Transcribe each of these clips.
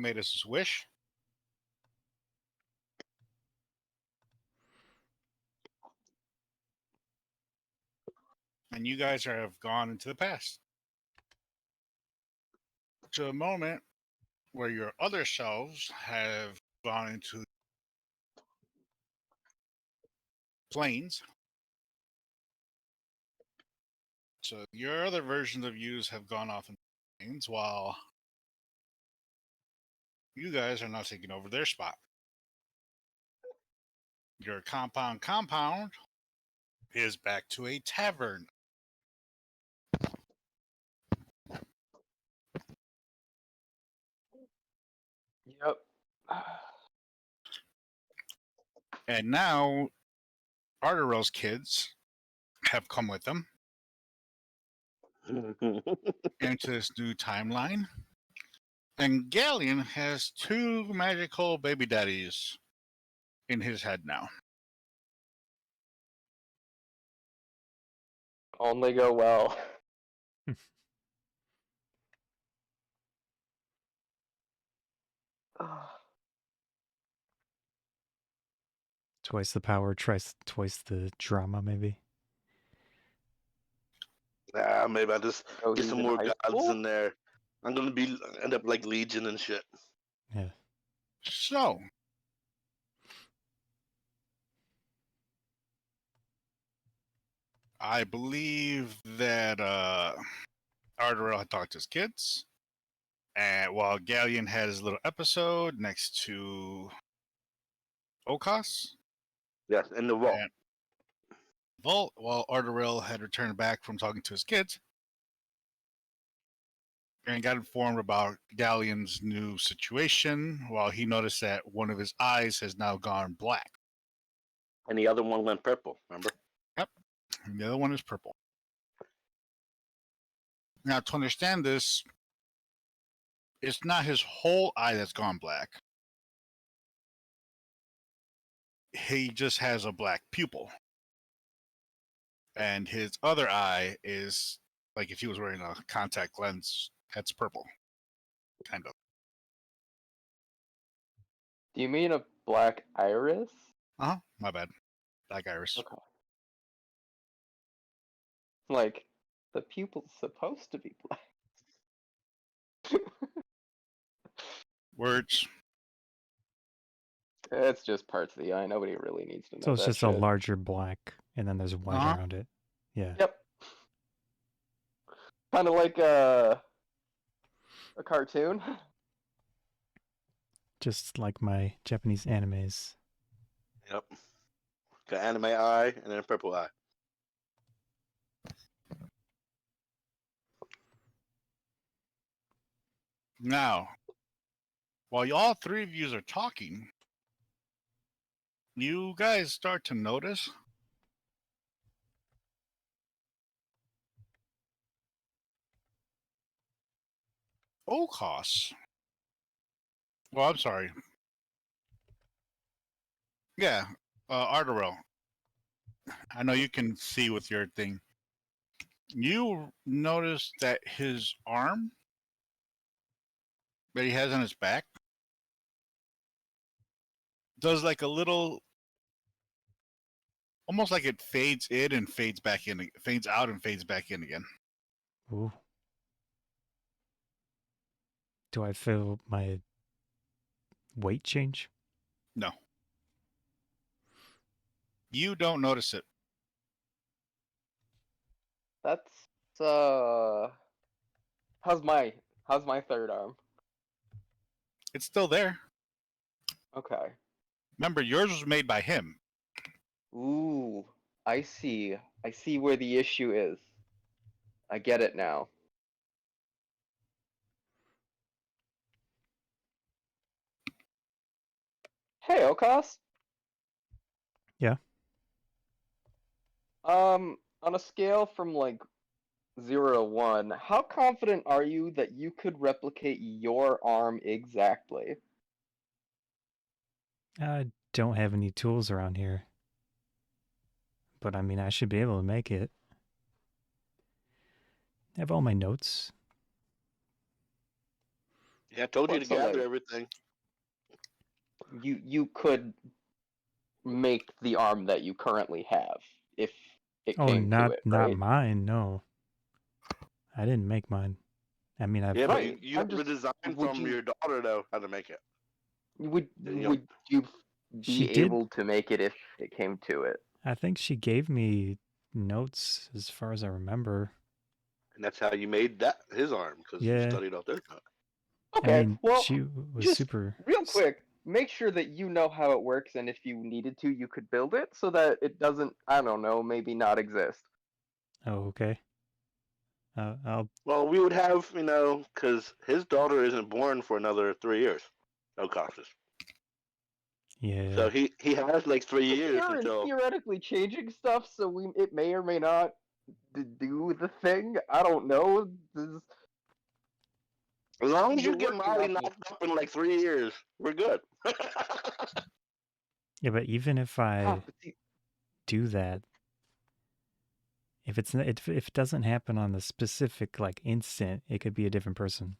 made us his wish. And you guys have gone into the past. To a moment where your other selves have gone into planes. So your other versions of yous have gone off in planes while you guys are now taking over their spot. Your compound is back to a tavern. Yep. And now Ardorel's kids have come with them into this new timeline. And Ghaleon has 2 magical baby daddies in his head now. Only go well. Twice the power, twice the drama, maybe. Maybe I just Oh, get he's some in more high gods school? in there. I'm gonna end up like Legion and shit. Yeah. So, I believe that Ardorel had talked to his kids, and while Ghaleon had his little episode next to O'Koss, Yes, in the vault. and Vault, while Ardorel had returned back from talking to his kids and got informed about Ghaleon's new situation, while he noticed that one of his eyes has now gone black. And the other one went purple, remember? Yep. And the other one is purple. Now, to understand this, it's not his whole eye that's gone black. He just has a black pupil. And his other eye is like if he was wearing a contact lens, that's purple. Kind of. Do you mean a black iris? Uh-huh. My bad. Black iris. Okay. Like, the pupil's supposed to be black. Words. It's just parts of the eye. Nobody really needs to know So it's that just shit. a larger black, and then there's white around it. Yeah. Yep. Kind of like a cartoon. Just like my Japanese animes. Yep. Got anime eye and then a purple eye. Now, while all 3 of you are talking, you guys start to notice O'Koss. Well, I'm sorry. Yeah, Ardorel. I know you can see with your thing. You notice that his arm that he has on his back does like a little, almost like it fades in and fades back in, fades out and fades back in again. Ooh. Do I feel my weight change? No. You don't notice it. That's how's my third arm? It's still there. Okay. Remember, yours was made by him. Ooh, I see. I see where the issue is. I get it now. Hey, O'Koss. Yeah. On a scale from like 0 to 1, how confident are you that you could replicate your arm exactly? I don't have any tools around here. But I mean, I should be able to make it. I have all my notes. Yeah, I told you But to so, gather like, everything. you could make the arm that you currently have if it Oh, came to it, not right? mine. No, I didn't make mine. I mean, Yeah, but Right. you I'm have a just. design Would from you? your daughter though how to make it. Would You know, would you She be did. able to make it if it came to it? I think she gave me notes as far as I remember. and that's how you made that his arm because you Yeah, studied off their time. I Okay. mean, Well, she was just super. real quick, make sure that you know how it works, and if you needed to, you could build it so that it doesn't. I don't know. Maybe not exist. Oh, okay. I'll. Well, we would have, because his daughter isn't born for another 3 years. O'Koss is. Yeah. So he has like 3 years You're until. theoretically changing stuff, so it may or may not do the thing. I don't know. As long as you You're get working Molly off of. knocked up in like 3 years, we're good. Yeah, but even if I But see, do that, if if it doesn't happen on the specific like instant, it could be a different person.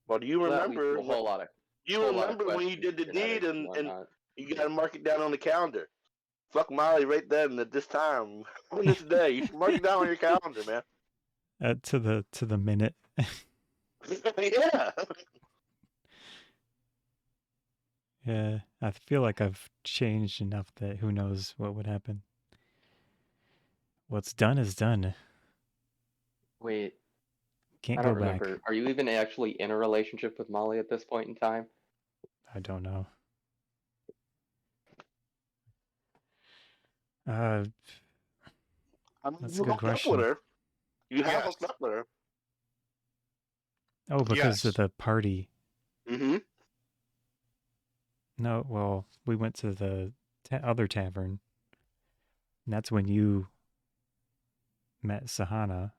Well, do you well, that leads to remember? a whole lot of When you questions, did the deed genetics and and whatnot. you got to mark it down on the calendar? Fuck Molly right then at this time on this day. You should mark it down on your calendar, man. To the minute. Yeah. Yeah, I feel like I've changed enough that who knows what would happen. What's done is done. Wait, Can't I go don't back. remember. Are you even actually in a relationship with Molly at this point in time? I don't know. Uh, I mean, that's a you good hooked up with question. her. You have Yes. hooked up with her. Oh, because of Yes. the party. Mm-hmm. No, well, we went to the other tavern. And that's when you met Sahana,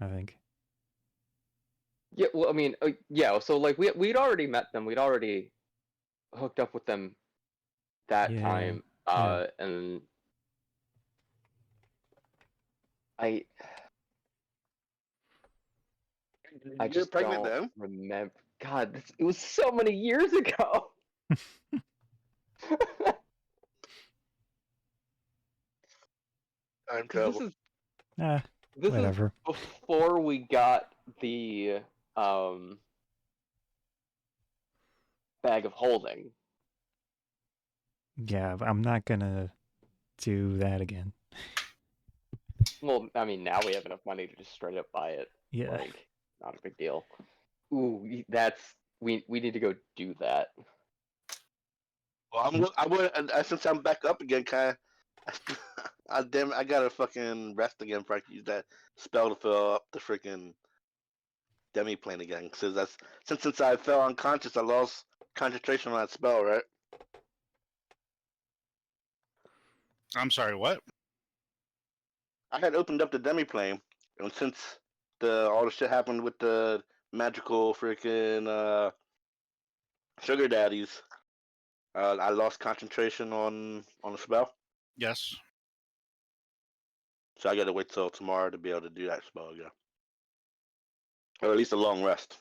I think. Yeah, well, I mean, yeah. So like we'd already met them. We'd already hooked up with them that Yeah, time. yeah. And I I You're just pregnant don't then? remember. God, it was so many years ago. Time Because travel. Ah, this is whatever. before we got the um bag of holding. Yeah, I'm not gonna do that again. Well, I mean, now we have enough money to just straight up buy it. Yeah. Like, not a big deal. Ooh, that's we need to go do that. Well, I would since I'm back up again, kind of. I gotta fucking rest again before I can use that spell to fill up the freaking demi plane again. Because that's since I fell unconscious, I lost concentration on that spell, right? I'm sorry, what? I had opened up the demi plane, and since all the shit happened with the magical freaking sugar daddies, I lost concentration on the spell. Yes. So I gotta wait till tomorrow to be able to do that spell again. Or at least a long rest.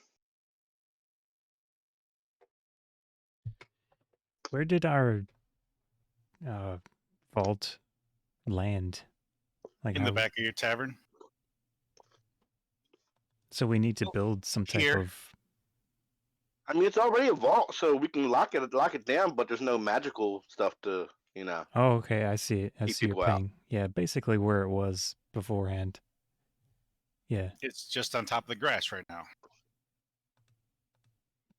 Where did our vault land? Like In the how? back of your tavern. So we need to build some type Here. of. I mean, it's already a vault, so we can lock it down, but there's no magical stuff to, Oh, okay. I see it. I keep see your people out. ping. Yeah, basically where it was beforehand. Yeah. It's just on top of the grass right now.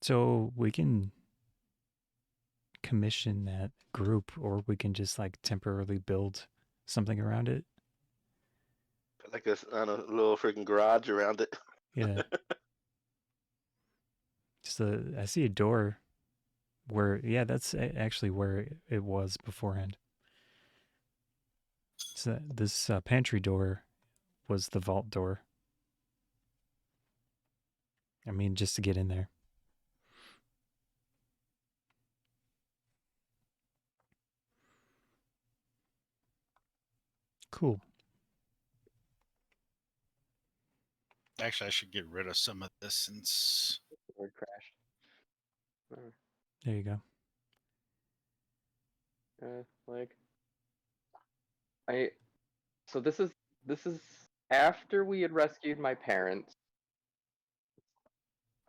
So we can commission that group, or we can just like temporarily build something around it. Like this on a little freaking garage around it. Yeah. Just I see a door where, yeah, that's actually where it was beforehand. So this pantry door was the vault door. I mean, just to get in there. Cool. Actually, I should get rid of some of this since. Word crashed. There you go. Like, so this is after we had rescued my parents.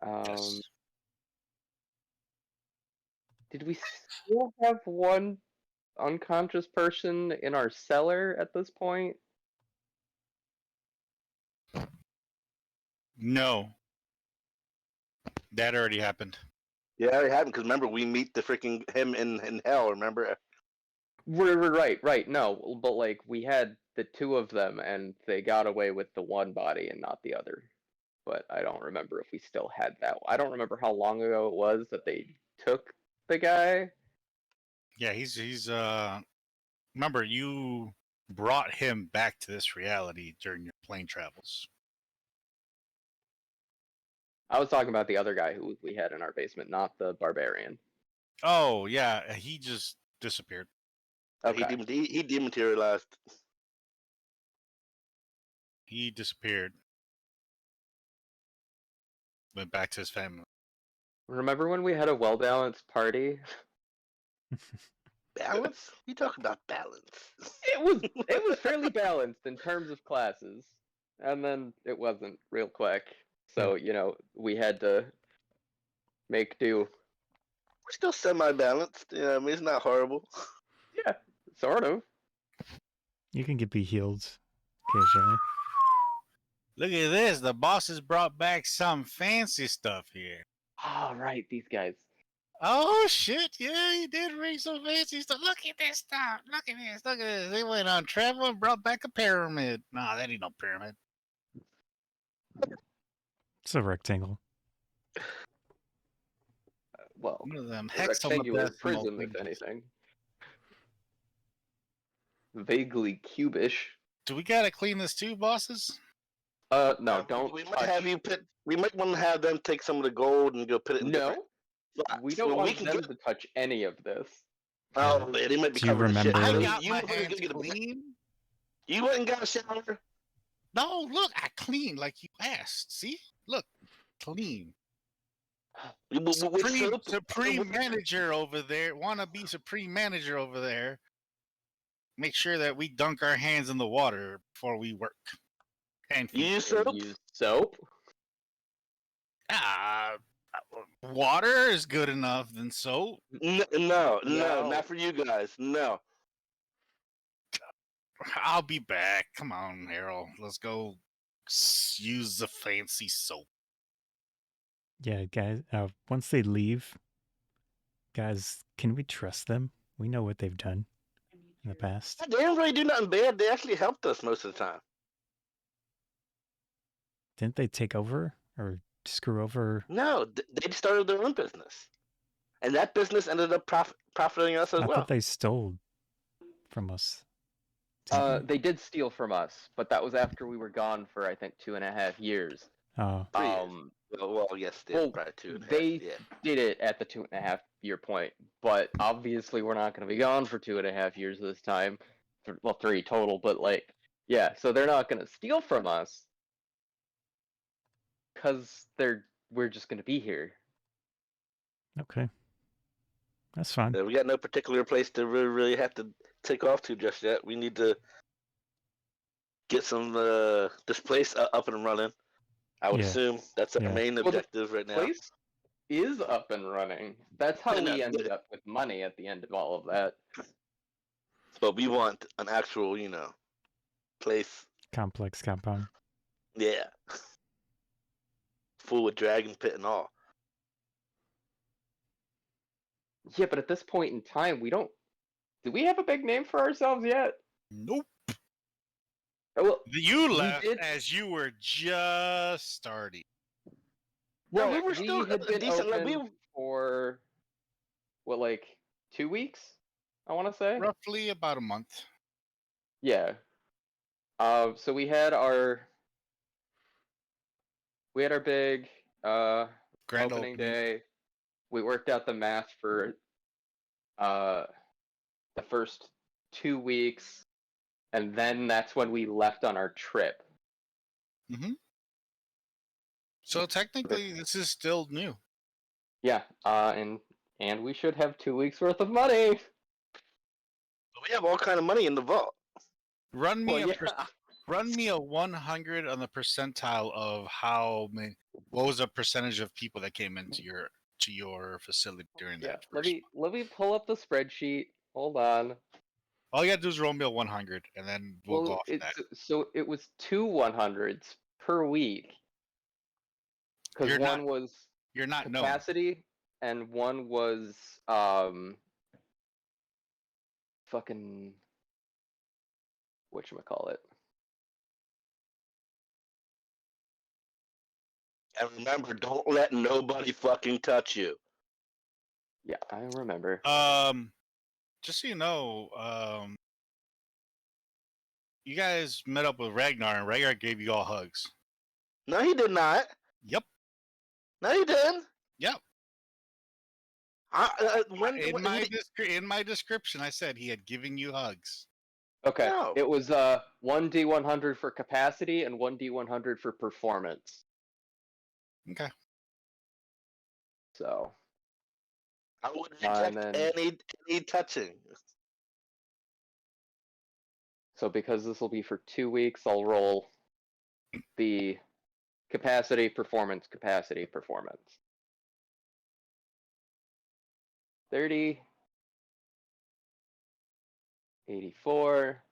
Yes. Did we still have one unconscious person in our cellar at this point? No. That already happened. Yeah, it happened because remember we meet the freaking him in hell. Remember? Right. No, but like we had the two of them, and they got away with the one body and not the other. But I don't remember if we still had that. I don't remember how long ago it was that they took the guy. Yeah, he's remember you brought him back to this reality during your plane travels. I was talking about the other guy who we had in our basement, not the barbarian. Oh yeah, he just disappeared. Okay. He dematerialized. He disappeared. Went back to his family. Remember when we had a well-balanced party? Balance? You talk about balance? It was fairly balanced in terms of classes, and then it wasn't real quick. So we had to make do. We're still semi-balanced. Yeah, I mean it's not horrible. Yeah, sort of. You can be healed occasionally. Look at this. The boss has brought back some fancy stuff here. Oh, right, these guys. Oh shit! Yeah, he did bring some fancy stuff. Look at this stuff. Look at this. Look at this. They went on travel and brought back a pyramid. Nah, that ain't no pyramid. It's a rectangle. Well, One of them a rectangular hexadecimal prism, if things. anything. Vaguely cubish. Do we gotta clean this too, bosses? No, don't. We might have you put. We might want to have them take some of the gold and go put it in different slots. We don't Well, want them to touch any of this. Oh man, they might be Do you covered in shit. remember- I You got You my motherfuckers hands go get a- clean. You went and got a shower. No, look, I cleaned like you asked. See, look, clean. With soap? Supreme manager over there. Wanna be supreme manager over there? Make sure that we dunk our hands in the water before we work. And You feet. use soap? Use soap. Water is good enough than soap. No, not for you guys. No. I'll be back. Come on, Harold. Let's go use the fancy soap. Yeah, guys. Once they leave, guys, can we trust them? We know what they've done in the past. They didn't really do nothing bad. They actually helped us most of the time. Didn't they take over or screw over? No, they started their own business, and that business ended up profiting us as I well. thought they stole from us. They did steal from us, but that was after we were gone for I think 2.5 years. Oh, Well, yes, probably 2.5. They did it at the 2.5 year point, but obviously we're not going to be gone for 2.5 years this time. Well, 3 total, but like, yeah, so they're not going to steal from us because we're just going to be here. okay. That's fine. We got no particular place to really have to take off to just yet. We need to get some this place up and running. I would assume that's our main objective right now. Place is up and running. That's how we ended up with money at the end of all of that. But we want an actual, place. Complex compound. Yeah. Full with dragon pit and all. Yeah, but at this point in time, do we have a big name for ourselves yet? Nope. Well, You left as you were just starting. Well, we were still had been decent. open for what, like 2 weeks? I want to say Roughly about a month. Yeah. So we had our big Grand opening day. We worked out the math for the first 2 weeks, and then that's when we left on our trip. Mm-hmm. So technically, this is still new. Yeah, and we should have 2 weeks worth of money. We have all kind of money in the vault. Run me Well, a yeah. run me a 100 on the percentile of how many. What was the percentage of people that came into your facility during Yeah, that let first? me pull up the spreadsheet. Hold on. All you gotta do is roll me a 100, and then we'll go Well, off of that. so it was 2 100s per week because You're not one was you're not known. capacity and one was fucking whatchamacallit. And remember, don't let nobody fucking touch you. Yeah, I remember. Just so you know, you guys met up with Ragnar, and Ragnar gave you all hugs. No, he did not. Yep. No, he didn't. Yep. In my description, I said he had given you hugs. Okay, No. it was 1d100 for capacity and 1d100 for performance. Okay. So I would And reject then- any touching. so because this will be for 2 weeks, I'll roll the capacity, performance, capacity, performance. 30, 84,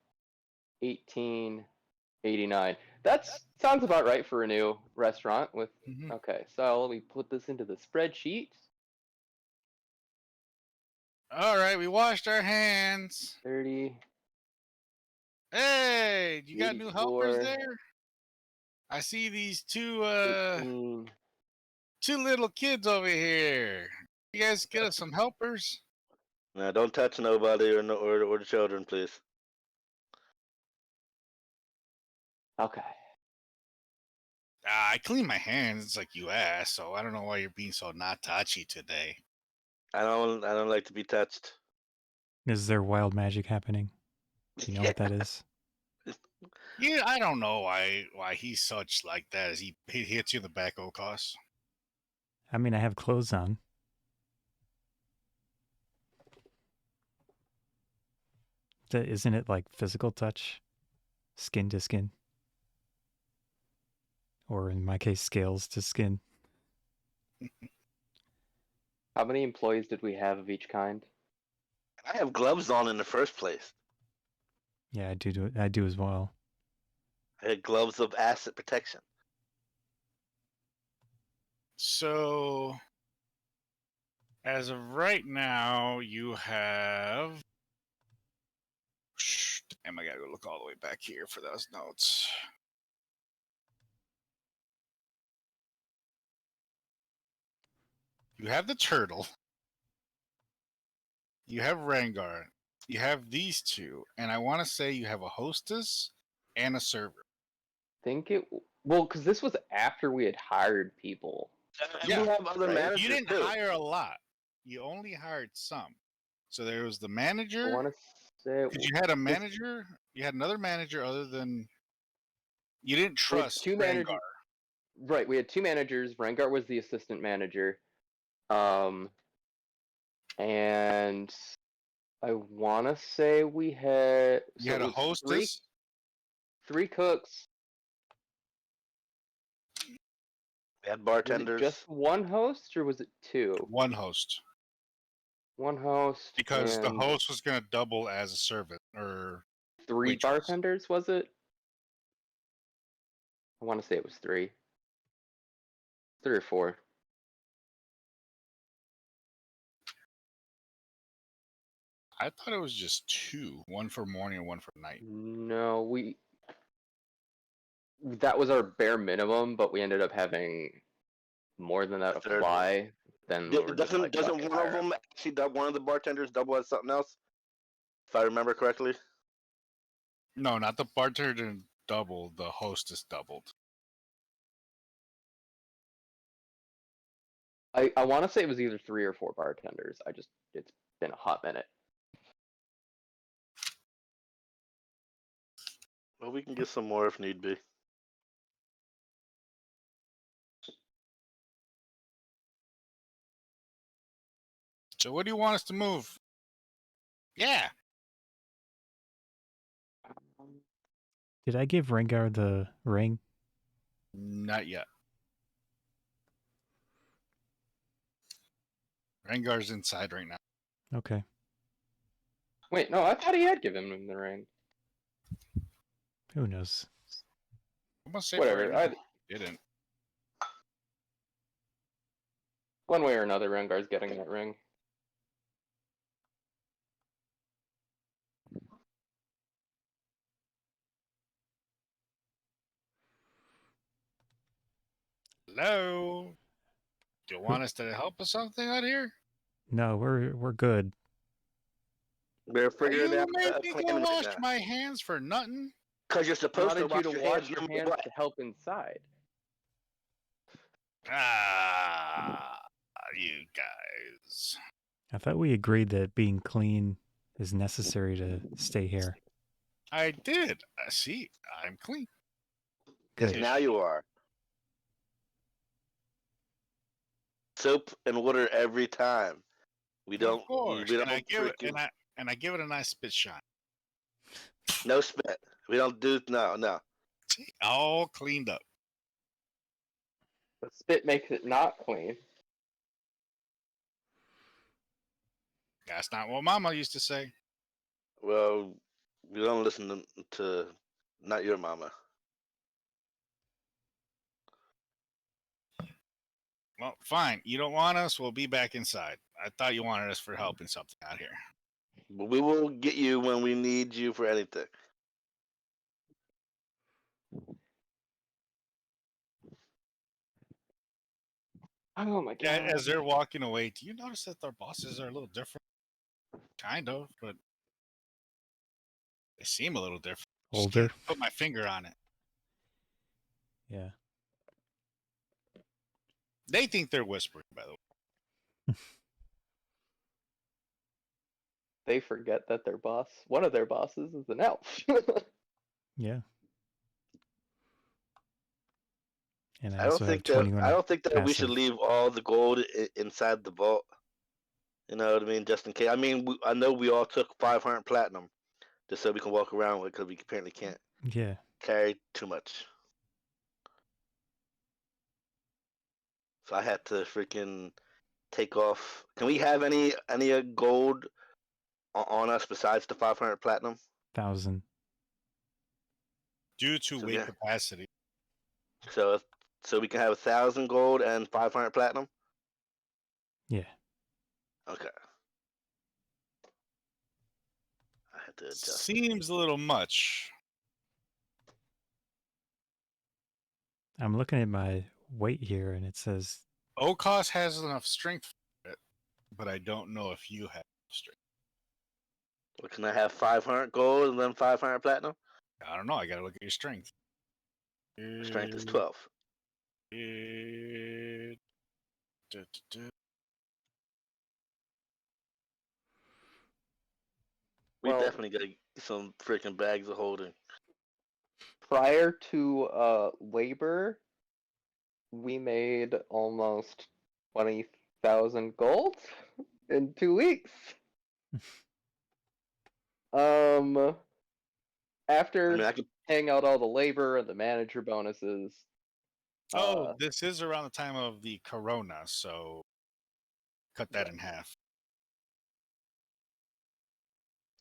18, 89. That sounds about right for a new restaurant with. Mhm. Okay, so let me put this into the spreadsheet. All right, we washed our hands. 30. Hey, you got new helpers 84. there? I see these two 18. little kids over here. You guys get us some helpers? No, don't touch nobody or the children, please. Okay. I clean my hands like you asked, so I don't know why you're being so not touchy today. I don't like to be touched. Is there wild magic happening? Do you know what that is? Yeah, I don't know why he's such like that. As he hits you in the back, O'Koss. I mean, I have clothes on. Isn't it like physical touch? Skin to skin? Or in my case, scales to skin? How many employees did we have of each kind? I have gloves on in the first place. Yeah, I do as well. I had gloves of acid protection. So, as of right now, you have. Damn, I gotta go look all the way back here for those notes. You have the turtle. You have Rangar. You have these two, and I want to say you have a hostess and a server. Think it. Well, because this was after we had hired people. And Yeah, we have other right? managers You didn't too. hire a lot. You only hired some. So there was the I manager. want to say. Because you had a manager. You had another manager other than. You didn't We had trust two Rangar. managers. Right, we had two managers. Rengar was the assistant manager. And I want to say we had. You had it a was hostess. Three cooks. We had Was it bartenders. just one host or was it two? One host. One host. Because the and host was going to double as a servant or three waitress. bartenders, was it? I want to say it was three. 3 or 4. I thought it was just 2. One for morning and one for night. No, that was our bare minimum, but we ended up having more than that A third apply. Then we were just Doesn't like, fuck doesn't it, one of hire 'em. them actually one of the bartenders double as something else? If I remember correctly. No, not the bartender didn't double. The hostess doubled. I want to say it was either 3 or 4 bartenders. It's been a hot minute. Well, we can get some more if need be. So what do you want us to move? Yeah. Did I give Rengar the ring? Not yet. Rengar's inside right now. Okay. Wait, no, I thought he had given him the ring. Who knows? I'm gonna say Whatever. for right now, he didn't. One way or another, Rengar's getting that ring. Hello. Do you want us to help with something out here? No, we're good. We're figuring You out made a me plan go right wash now. my hands for nothing. Because you're I supposed to wanted you to wash your no matter hands what. to help inside. Ah, you guys. I thought we agreed that being clean is necessary to stay here. I did. See, I'm clean. Yes, Good. now you are. Soap and water every time. We don't. Of course. We And I don't give it freaking and I give it a nice spit shine. no spit. We don't do no. See, all cleaned up. But spit makes it not clean. That's not what Mama used to say. Well, we don't listen to not your mama. Well, fine. You don't want us, we'll be back inside. I thought you wanted us for helping something out here. But we will get you when we need you for anything. Oh my god. Yeah, as they're walking away, do you notice that their bosses are a little different? Kind of, but they seem a little different. Just Older. can't put my finger on it. Yeah. They think they're whispering, by the way. They forget that their boss, one of their bosses, is an elf. Yeah. And I I don't also have think that 21 I don't think that we should passive. leave all the gold inside the vault. You know what I mean? Just in case. I mean, I know we all took 500 platinum just so we can walk around with, because we apparently can't Yeah. carry too much. So I had to freaking take off. Can we have any gold on us besides the 500 platinum? 1,000. Due to So weight yeah. capacity. So we can have 1,000 gold and 500 platinum. Yeah. Okay. I had to adjust. Seems a little much. I'm looking at my weight here and it says O'Koss has enough strength for it, but I don't know if you have strength. Well, can I have 500 gold and then 500 platinum? I don't know. I gotta look at your strength. My strength is 12. We Well- definitely got some freaking bags of holding. Prior to labor, we made almost 20,000 gold in 2 weeks. After I mean, I could. paying out all the labor and the manager bonuses. Oh, this is around the time of the corona, so cut that in half.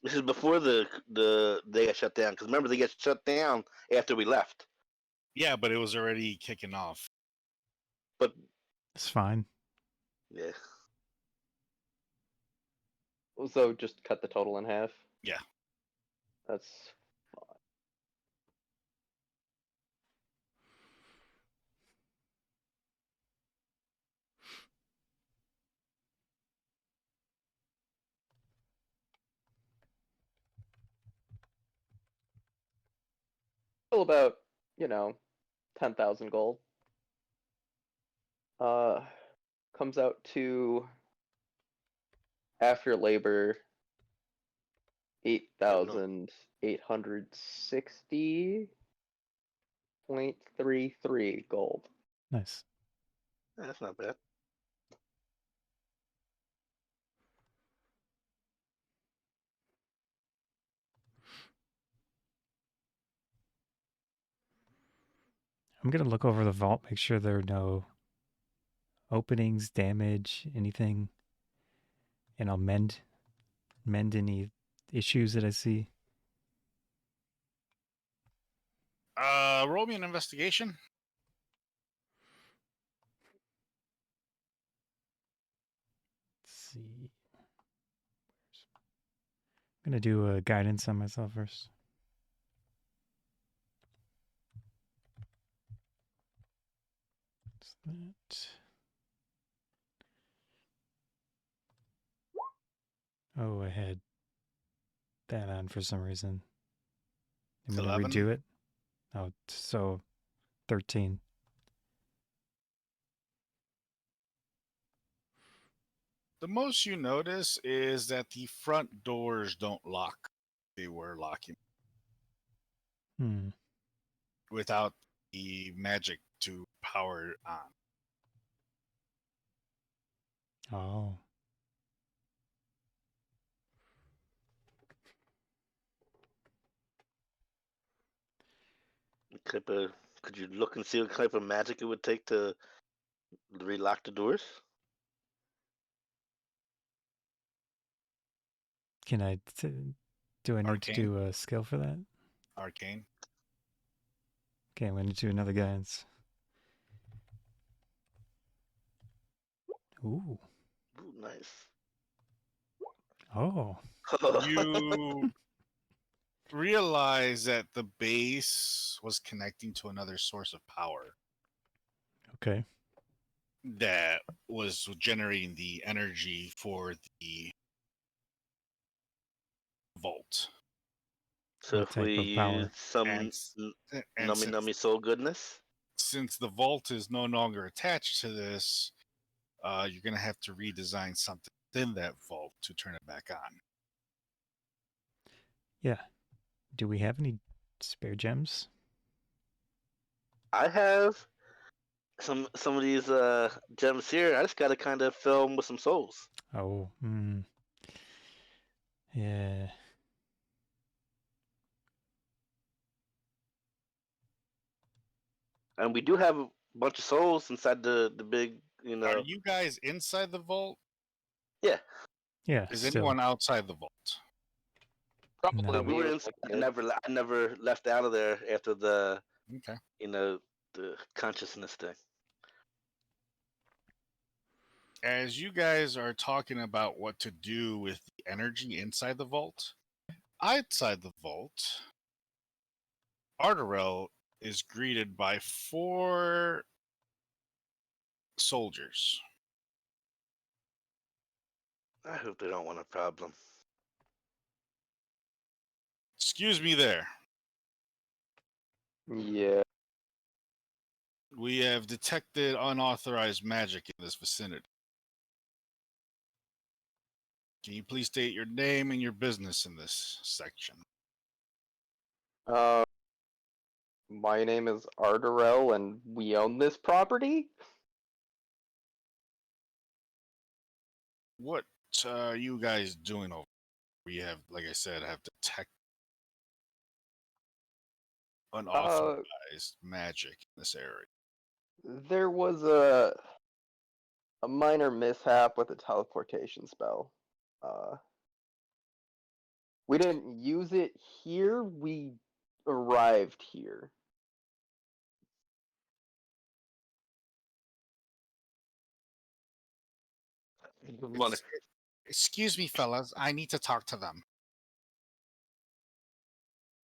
This is before they got shut down. Because remember, they got shut down after we left. Yeah, but it was already kicking off. But it's fine. yeah, So just cut the total in half. Yeah. That's still about, 10,000 gold. Comes out to, after labor, 8,860.33 gold. Nice. that's not bad. I'm gonna look over the vault, make sure there are no openings, damage, anything, and I'll mend any issues that I see. Roll me an investigation. Let's see. I'm gonna do a guidance on myself first. What's that? Oh, I had that on for some reason. I'm gonna 11. redo it. Oh, so 13. The most you notice is that the front doors don't lock. They were locking Hmm. without the magic to power on. Oh. Could you look and see what type of magic it would take to relock the doors? Can I? Do I need to Arcane? do a skill for that? Arcane. Okay, I'm gonna do another guidance. Ooh. Ooh, nice. Oh. You realize that the base was connecting to another source of power Okay. that was generating the energy for the vault. So What if we type of power? use some And, and nummy nummy soul goodness, since the vault is no longer attached to this, you're going to have to redesign something within that vault to turn it back on. Yeah. Do we have any spare gems? I have some of these gems here. I just gotta kind of fill them with some souls. Oh. Hmm. Yeah. And we do have a bunch of souls inside the big, Are you guys inside the vault? Yeah. Yeah. Is Still. anyone outside the vault? Probably No. We were me, inside. like, I never left out of there after the Okay. the consciousness thing. As you guys are talking about what to do with the energy inside the vault, outside the vault, Ardorel is greeted by 4 soldiers. I hope they don't want a problem. Excuse me there. Yeah. We have detected unauthorized magic in this vicinity. Can you please state your name and your business in this section? My name is Ardorel, and we own this property. What are you guys doing over? We have, like I said, have detected unauthorized magic in this area. There was a minor mishap with a teleportation spell. We didn't use it here. We arrived here. Excuse me, fellas. I need to talk to them.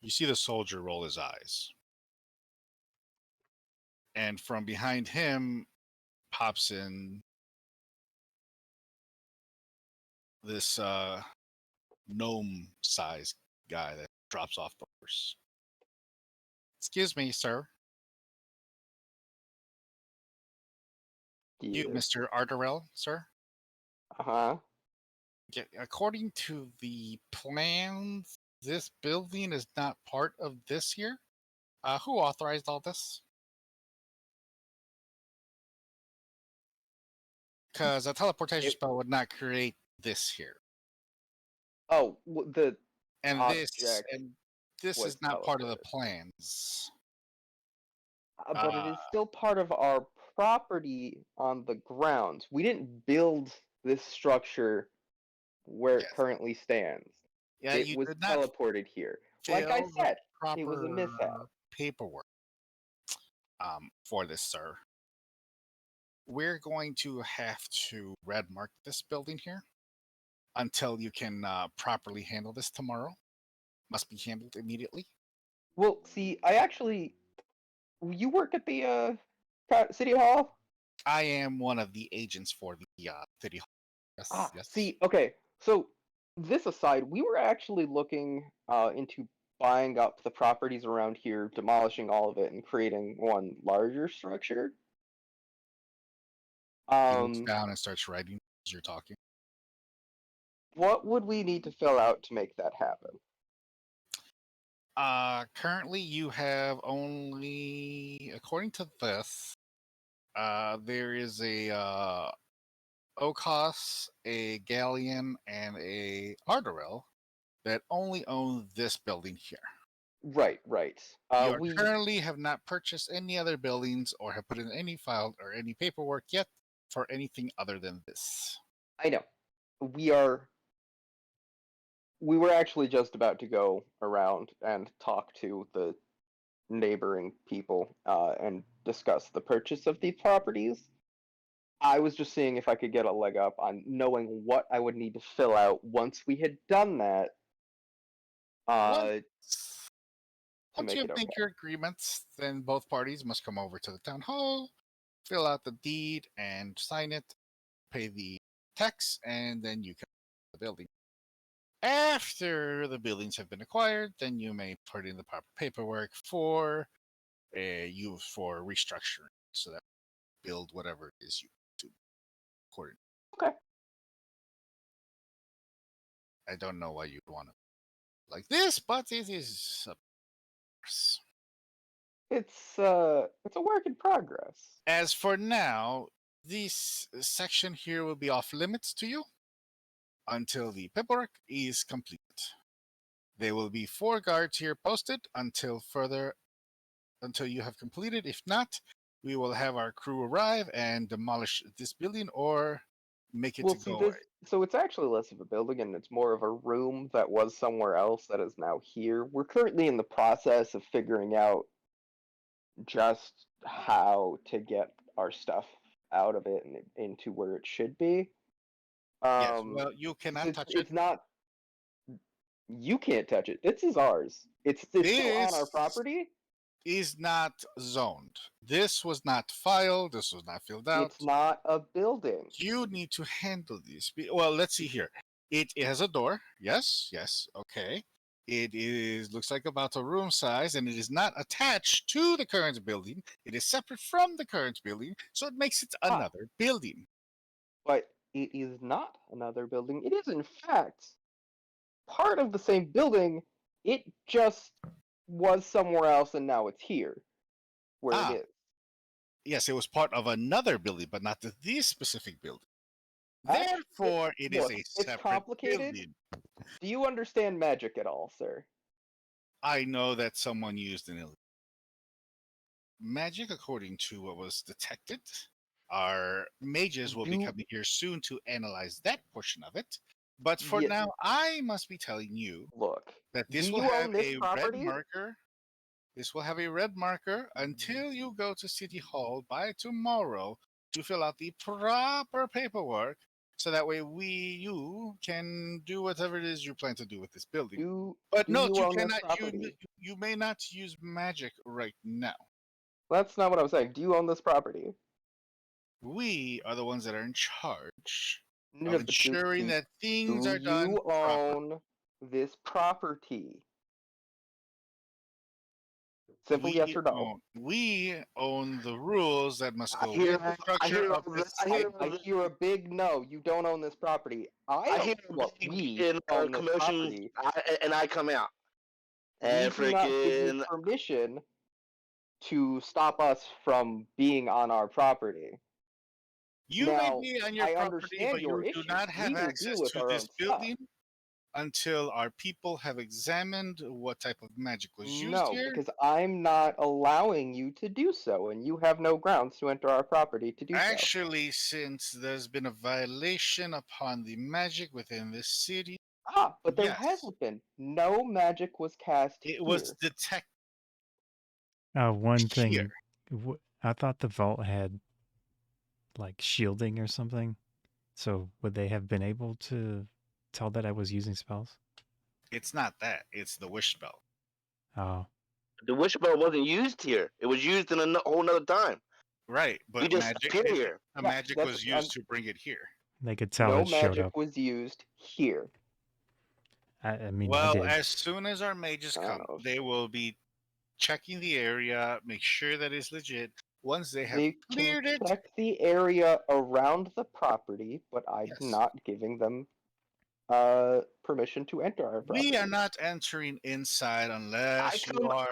You see the soldier roll his eyes. And from behind him pops in this gnome-sized guy that drops off the horse. Excuse me, sir. You, Yeah. Mr. Ardorel, sir? Uh-huh. According to the plans, this building is not part of this here. Who authorized all this? Because a teleportation spell would not create this here. Oh, the And object this was is not part of the teleported. plans. But it Uh, is still part of our property on the grounds. We didn't build this structure where it yes. currently stands. Yeah, It you was did not teleported here. Like I fill the said, it was a proper mishap. paperwork for this, sir. We're going to have to red mark this building here until you can properly handle this tomorrow. Must be handled immediately. Well, see, I actually, you work at the city hall? I am one of the agents for the city hall. Yes, yes. See, okay. So this aside, we were actually looking into buying up the properties around here, demolishing all of it, and creating one larger structure. He looks down and starts writing as you're talking. What would we need to fill out to make that happen? Currently, you have only, according to this, there is a O'Koss, a Ghaleon, and a Ardorel that only own this building here. Right, right. You currently have not purchased any other buildings or have put in any file or any paperwork yet for anything other than this. I know. We were actually just about to go around and talk to the neighboring people and discuss the purchase of these properties. I was just seeing if I could get a leg up on knowing what I would need to fill out once we had done that to Once you make have it made okay. your agreements, then both parties must come over to the town hall, fill out the deed, and sign it, pay the tax, and then you can the building. After the buildings have been acquired, then you may put in the proper paperwork for you for restructuring, so that build whatever it is you do according. Okay. I don't know why you'd want to like this, but it is. It's a work in progress. As for now, this section here will be off limits to you until the paperwork is completed. There will be 4 guards here posted until you have completed. If not, we will have our crew arrive and demolish this building or make it Well, to see, go away. so it's actually less of a building and it's more of a room that was somewhere else that is now here. We're currently in the process of figuring out just how to get our stuff out of it and into where it should be. Yes, well, you cannot touch it. It's not. You can't touch it. This is ours. It's still on our This property. is not zoned. This was not filed. This was not filled out. It's not a building. You need to handle this. Well, let's see here. It has a door. Yes, yes, okay. Looks like about a room size, and it is not attached to the current building. It is separate from the current building, so it makes it another building. But it is not another building. It is, in fact, part of the same building. It just was somewhere else, and now it's here, where it is. Yes, it was part of another building, but not this specific building. Therefore, it is a separate it's complicated. building. Do you understand magic at all, sir? I know that someone used an magic according to what was detected. Our mages will be coming here soon to analyze that portion of it. But for now, I must be telling you that this will have a red marker. This will have a red marker until you go to City Hall by tomorrow to fill out the proper paperwork, so that way you can do whatever it is you plan to do with this building. But note, you cannot. You may not use magic right now. That's not what I'm saying. Do you own this property? We are the ones that are in charge of ensuring that things are done. You own this property? Simple yes or no. We own the rules that must go with the structure of this. I hear a big no. You don't own this property. I hear we own this property, and I come out. And we do not give you permission to stop us from being on our property. You may be on your property, but you do not have access to this building. until our people have examined what type of magic was used No, here. because I'm not allowing you to do so, and you have no grounds to enter our property to do so. Actually, since there's been a violation upon the magic within this city, But there yes, hasn't been. No magic was cast it here. was detected One here. thing. I thought the vault had like shielding or something. So would they have been able to tell that I was using spells? It's not that. It's the wish spell. Oh, The wish spell wasn't used here. It was used in a whole nother time. Right, You but just magic. appear here. The Yeah, magic that's- was used to bring it here. they could tell No it showed magic up. was used here. I mean, I Well, did. as soon as our mages come, Oh. they will be checking the area, make sure that it's legit. Once they have They cleared can it, check the area around the property, but I'm Yes. not giving them permission to enter our property. we are not entering inside unless you are.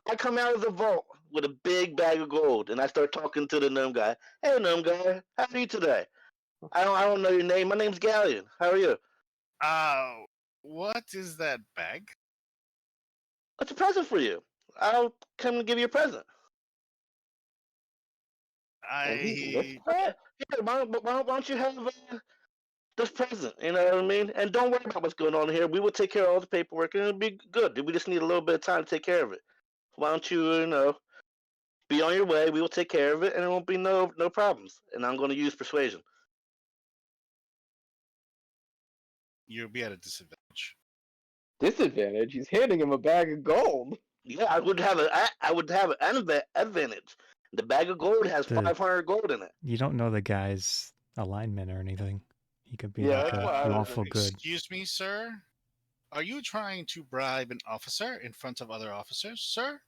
I come out of the vault with a big bag of gold, and I start talking to the gnome guy. Hey, gnome guy, how are you today? I don't know your name. My name's Ghaleon. How are you? What is that bag? What's a present for you? I'll come and give you a present. And he lifts I that? Here, why don't you have this present? You know what I mean? And don't worry about what's going on here. We will take care of all the paperwork, and it'll be good. We just need a little bit of time to take care of it. Why don't you, be on your way? We will take care of it, and there won't be no problems. And I'm going to use persuasion. You'll be at a disadvantage. Disadvantage? He's handing him a bag of gold. Yeah, I would have an advantage. The bag of gold has 500 gold in it. You don't know the guy's alignment or anything. He could be Yeah, like that's why I a was lawful good. Excuse me, sir. Are you trying to bribe an officer in front of other officers, sir?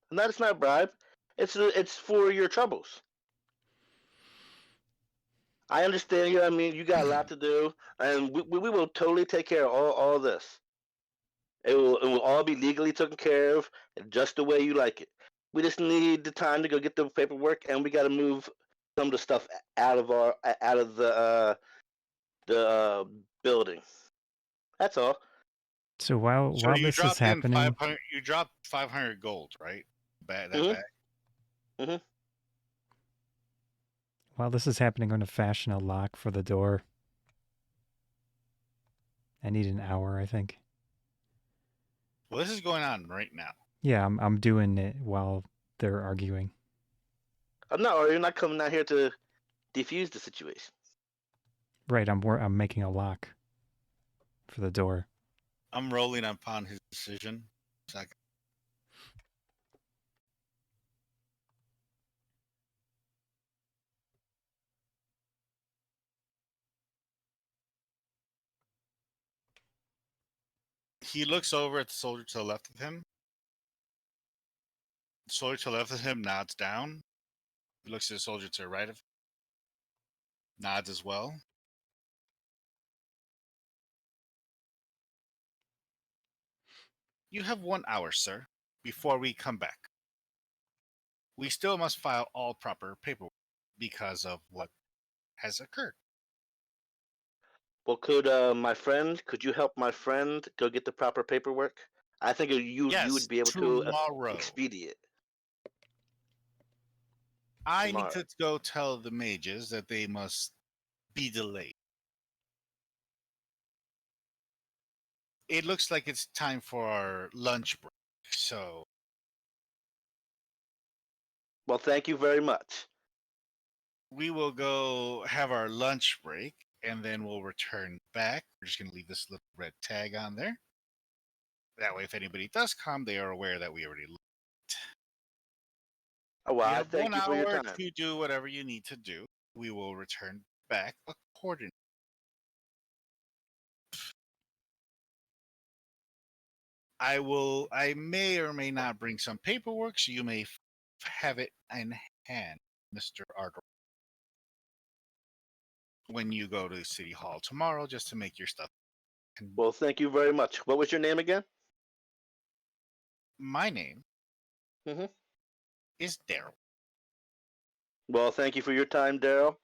And that's not a bribe. It's for your troubles. I understand you. I mean, you got a lot to do, and we will totally take care of all this. It will all be legally taken care of, just the way you like it. We just need the time to go get the paperwork, and we got to move some of the stuff out of the building. That's all. So while You this is dropped in happening, 500. You dropped 500 gold, right? That Mhm. bag. while this is happening, I'm gonna fashion a lock for the door. I need an hour, I think. Well, this is going on right now. Yeah, I'm doing it while they're arguing. No, you're not coming out here to defuse the situation. Right, I'm making a lock for the door. I'm rolling upon his decision. Second. He looks over at the soldier to the left of him. The soldier to the left of him nods down. He looks at the soldier to the right of him. Nods as well. You have 1 hour, sir, before we come back. We still must file all proper paperwork because of what has occurred. Well, could you help my friend go get the proper paperwork? I think you Yes, would be able to tomorrow. expedite. I need Tomorrow. to go tell the mages that they must be delayed. It looks like it's time for our lunch break, so Well, thank you very much. we will go have our lunch break and then we'll return back. We're just going to leave this little red tag on there. That way, if anybody does come, they are aware that we already left. Oh, well, You I have thank 1 you for your hour time. to do whatever you need to do. We will return back accordingly. I may or may not bring some paperwork, so you may have it in hand, Mr. Ardorel, when you go to City Hall tomorrow, just to make your stuff. Well, thank you very much. What was your name again? My name Mhm. is Daryl. Well, thank you for your time, Daryl,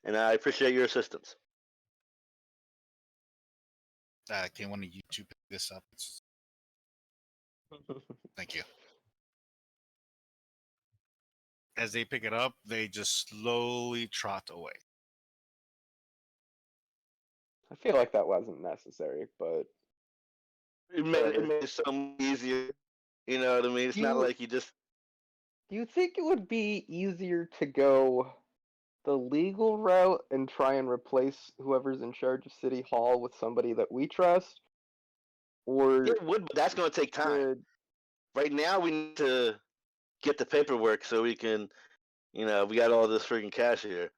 and I appreciate your assistance. Can one of you two pick this up? Thank you. As they pick it up, they just slowly trot away. I feel like that wasn't necessary, but It Sure. made it so much easier. You know what I mean? It's not You- like you just. do you think it would be easier to go the legal route and try and replace whoever's in charge of City Hall with somebody that we trust? Or It would, but that's going to take time. should Right now, we need to get the paperwork so we can, we got all this freaking cash here.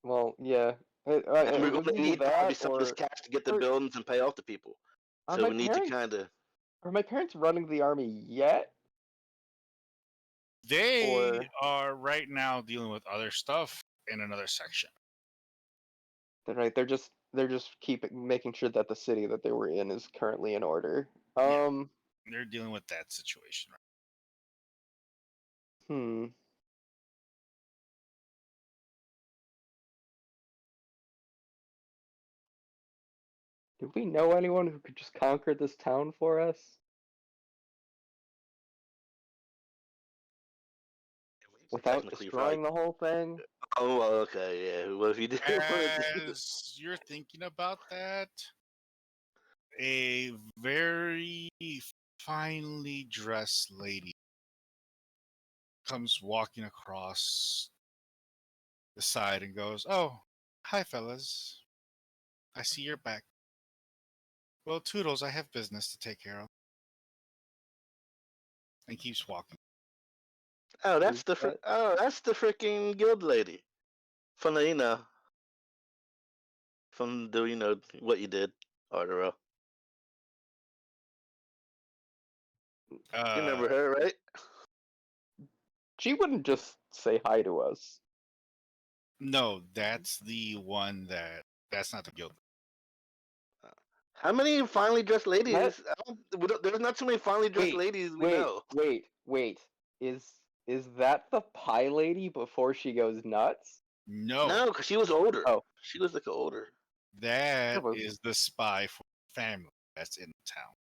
well, yeah. And we're It going was to either need probably that some of this or cash to get the or- buildings and pay off the people. are So my we need to parents kind of. are my parents running the army yet? They Or are right now dealing with other stuff in another section. right, they're just making sure that the city that they were in is currently in order. Yeah. They're dealing with that situation. Hmm. Do we know anyone who could just conquer this town for us? Without Technically, destroying the whole thing? Oh, well, okay, yeah. What if you did? As you're thinking about that, a very finely dressed lady comes walking across the side and goes, "Oh, hi, fellas. I see you're back. Well, Toodles, I have business to take care of." And keeps walking. Oh, Is that- that's the freaking guild lady. From the, from the, what you did, Ardorel. You remember her, right? She wouldn't just say hi to us. No, that's the one that's not the guild. How many finely dressed ladies? There's not too many finely dressed ladies we know. Wait. Is that the pie lady before she goes nuts? No, because she was older. Oh. She was like older. that was- is the spy for family that's in town.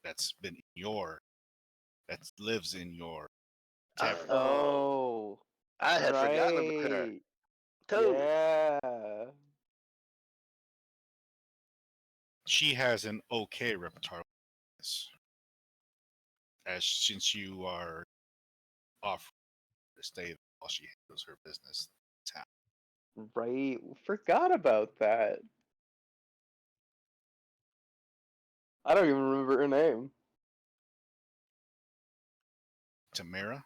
That lives in your tavern. Oh. I had forgotten about her. Right. Totally. Yeah. She has an okay repertoire with this. As since you are off to stay while she handles her business in town. Right. Forgot about that. I don't even remember her name. Tamara?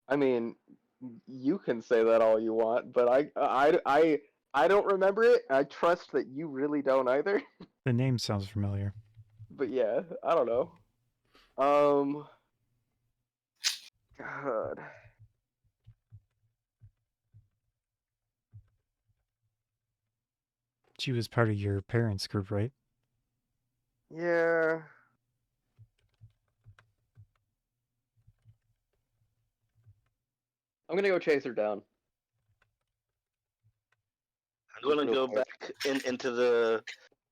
I mean, you can say that all you want, but I don't remember it. I trust that you really don't either. The name sounds familiar. But yeah, I don't know. God. She was part of your parents' group, right? Yeah. I'm gonna go chase her down. I'm gonna go back into the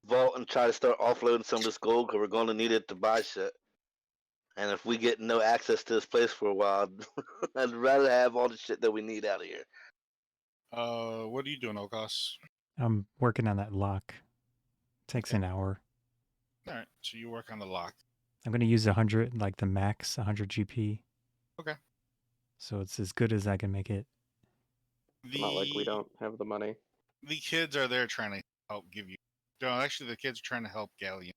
vault and try to start offloading some of this gold because we're gonna need it to buy shit. And if we get no access to this place for a while, I'd rather have all the shit that we need out of here. What are you doing, O'Koss? I'm working on that lock. Takes an hour. All right, so you work on the lock. I'm going to use 100, like the max 100 GP. Okay. So it's as good as I can make it. It's not like we don't have the money. The kids are there trying to help give you. No, actually, the kids are trying to help Ghaleon.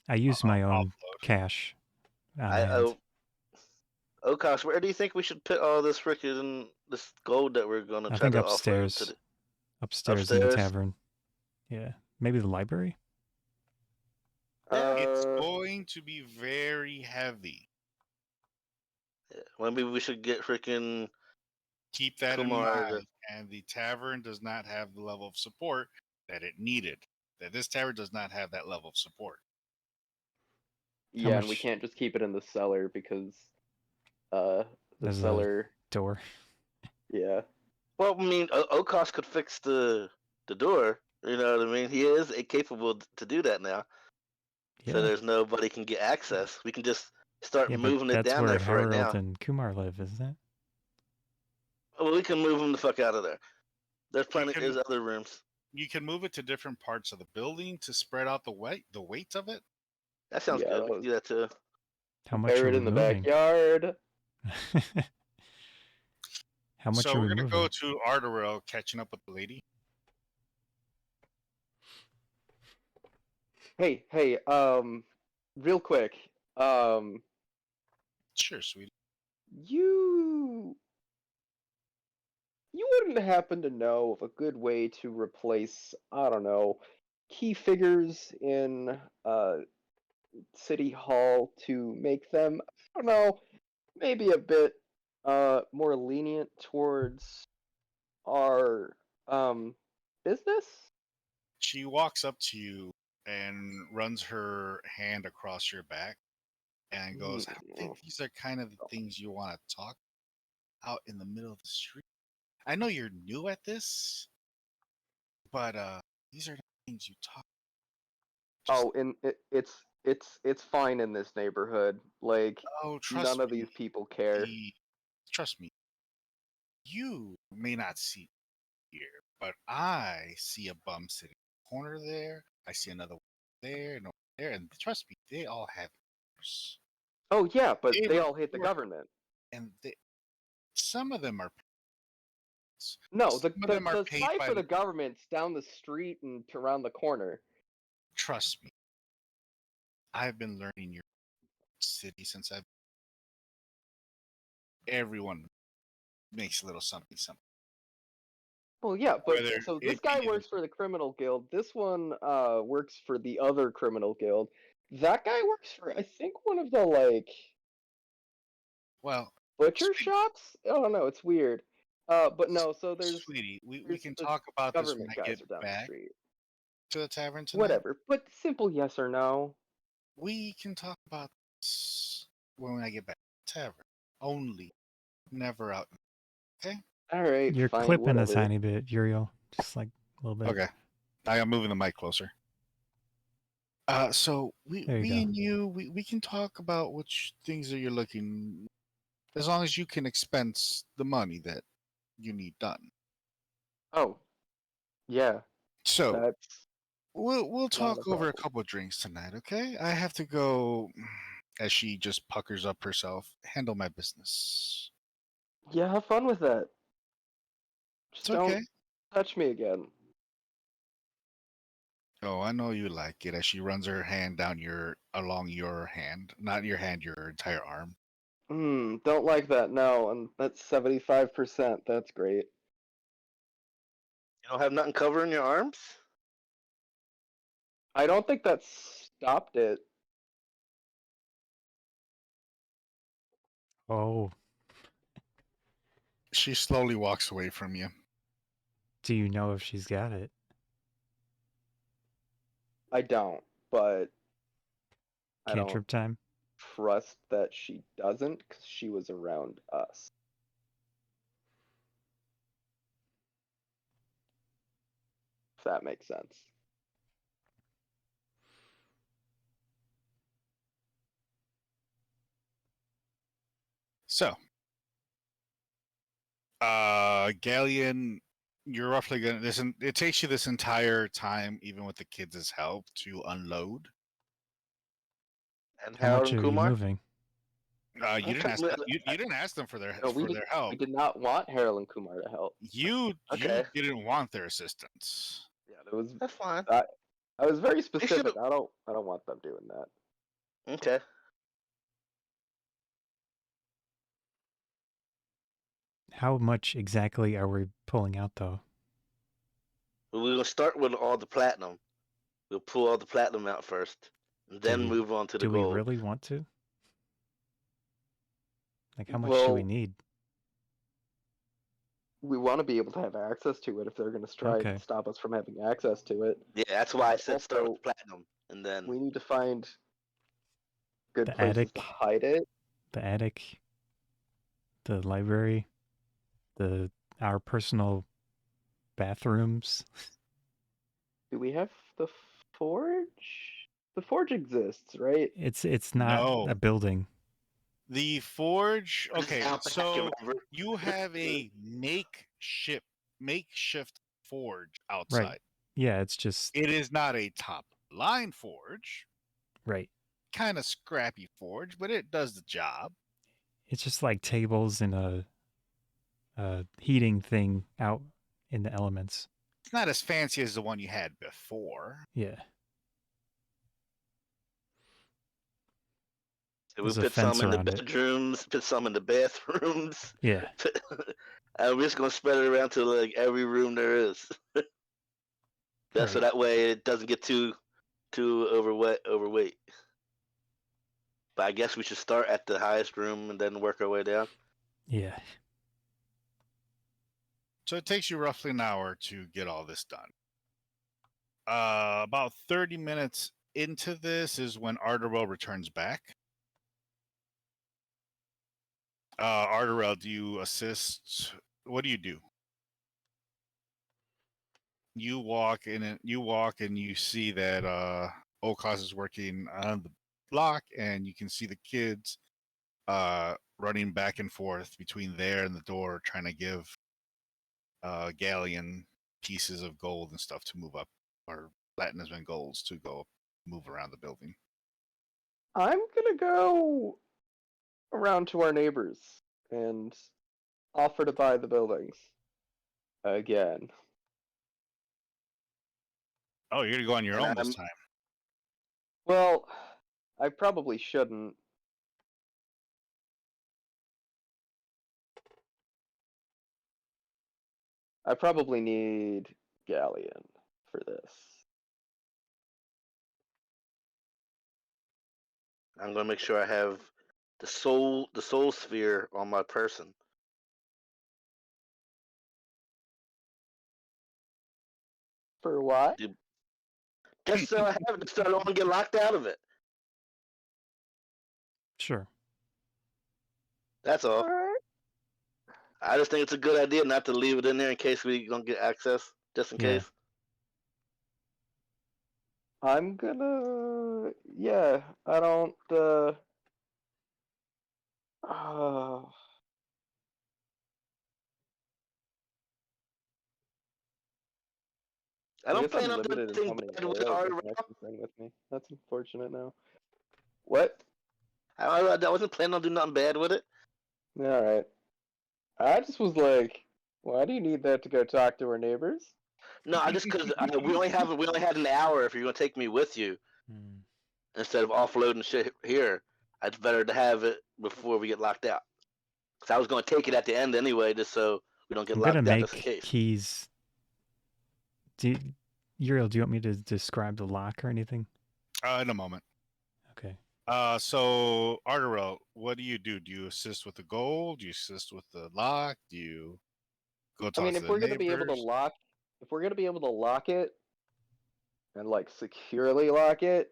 I use my own offload. cash. On hand. O'Koss, where do you think we should put all this freaking this gold that we're gonna I try think to upstairs. offload to the Upstairs in the tavern. Yeah. Maybe the library? It's going to be very heavy. Maybe we should get freaking. Keep that Kumar in mind. And the tavern does not have the level of support that it needed. That this tavern does not have that level of support. Yeah, and we can't just keep it in the cellar because the There's cellar Door. Yeah. Well, I mean, O'Koss could fix the the door. You know what I mean? He is capable to do that now. Yeah. So there's nobody can get access. We can just start Yeah, moving but it that's down where there for right Harold now. and Kumar live, isn't it? Well, we can move them the fuck out of there. There's plenty. can- There's other rooms. You can move it to different parts of the building to spread out the weight of it. That sounds Yeah, good. that We can was do that too. How much are buried we in the moving? backyard. How much So are we're we gonna moving? go to Ardorel, catching up with the lady. Hey, real quick, Sure, sweetie. you wouldn't happen to know of a good way to replace, I don't know, key figures in City Hall to make them, I don't know, maybe a bit more lenient towards our business? She walks up to you and runs her hand across your back and goes, "I think these are kind of the things you want to talk out in the middle of the street. I know you're new at this, but these are the things you talk. Just Oh, and it's fine in this neighborhood. Like trust none of me, these people care. trust me. You may not see here, but I see a bum sitting in the corner there. I see another one there and over there, and trust me, they all have ears. Oh yeah, but They they all hate the report, government. and some of them are paid. No, Some of them are the paid spy by for the government's down the street and around the corner. Trust me, I've been learning your city since I've. Everyone makes a little something, something. Well, yeah, but Whether so this it guy be in works for the criminal guild. This one works for the other criminal guild. That guy works for I think one of the like well, butcher sweetie, shops. I don't know. It's weird. But no. So sweetie, we can the talk about this when government I guys get are down the back street. to the tavern tonight. Whatever. But simple yes or no. We can talk about this when I get back to the tavern. Only, never out. Okay. All right, You're fine, clipping a whatever. tiny bit, Uriel. Just like a little bit. Okay. I am moving the mic closer. So we There you go. and you we can talk about which things that you're looking, as long as you can expense the money that you need done. Oh, yeah, So that's we'll not a talk over a problem. couple of drinks tonight, okay? I have to go, as she just puckers up herself, handle my business. Yeah, have fun with that. It's Just okay. don't touch me again. Oh, I know you like it, as she runs her hand along your hand, not your hand, your entire arm. Don't like that. No, and that's 75%. That's great. You don't have nothing covering your arms. I don't think that stopped it. Oh, She slowly walks away from you. do you know if she's got it? I don't, but I don't Cantrip time? trust that she doesn't because she was around us. If that makes sense. So, Ghaleon, you're roughly gonna it takes you this entire time, even with the kids' help, to unload. And How Harold much and are you Kumar. moving? You didn't ask you didn't ask them for their No, we help. did not want Harold and Kumar to help. You Okay. didn't want their assistance. Yeah, it was. That's fine. I was very should've- specific. I don't want them doing that. Okay. How much exactly are we pulling out, though? Well, we're gonna start with all the platinum. We'll pull all the platinum out first, and then we- move on to the Do we gold. really want to? Like, how much do we Well, need? we want to be able to have access to it if they're going to try Okay. and stop us from having access to it. Yeah, that's why I said start Also, with the platinum, and then We need to find good The places attic. to hide it. The attic, the library, our personal bathrooms. Do we have the forge? The forge exists, right? It's not No. a building. The forge. It's Okay, out back, so remember? you have a makeshift forge Right. outside. Yeah, it's just It is not a top line forge. right. Kind of scrappy forge, but it does the job. It's just like tables and a heating thing out in the elements. It's not as fancy as the one you had before. Yeah. So we There's a put fence some in the around it. bedrooms, put some in the bathrooms. Yeah. And we're just gonna spread it around to like every room there is. So Right. that way it doesn't get too overweight. But I guess we should start at the highest room and then work our way down. Yeah. So it takes you roughly an hour to get all this done. About 30 minutes into this is when Ardorel returns back. Ardorel, do you assist? What do? You walk in and you see that O'Koss is working on the block, and you can see the kids running back and forth between there and the door, trying to give Ghaleon pieces of gold and stuff to move up, or platinum and golds to go move around the building. I'm gonna go around to our neighbors and offer to buy the buildings again. Oh, you're gonna go on your And own this I'm- time. Well, I probably shouldn't. I probably need Ghaleon for this. I'm gonna make sure I have the soul sphere on my person. For what? Just so I have it, so I don't want to get locked out of it. Sure. That's all. Alright. I just think it's a good idea not to leave it in there in case we don't get access, just in Yeah. case. I'm gonna. Yeah, I don't. I don't guess plan I'm on doing limited in how anything many bad with arrows I Ardorel. can actually bring with me. That's unfortunate now. What? I wasn't planning on doing nothing bad with it. Alright. I just was like, why do you need that to go talk to our neighbors? No, I just because we only had an hour. If you're gonna take me with you Mm. instead of offloading shit here, it's better to have it before we get locked out. Because I was gonna take it at the end anyway, just so we don't get I'm locked gonna out, just in make case. keys. Uriel, do you want me to describe the lock or anything? In a moment. Okay. So Ardorel, what do? Do you assist with the gold? Do you assist with the lock? Do you go talk I mean, to if the we're gonna be able to neighbors? lock it and like securely lock it,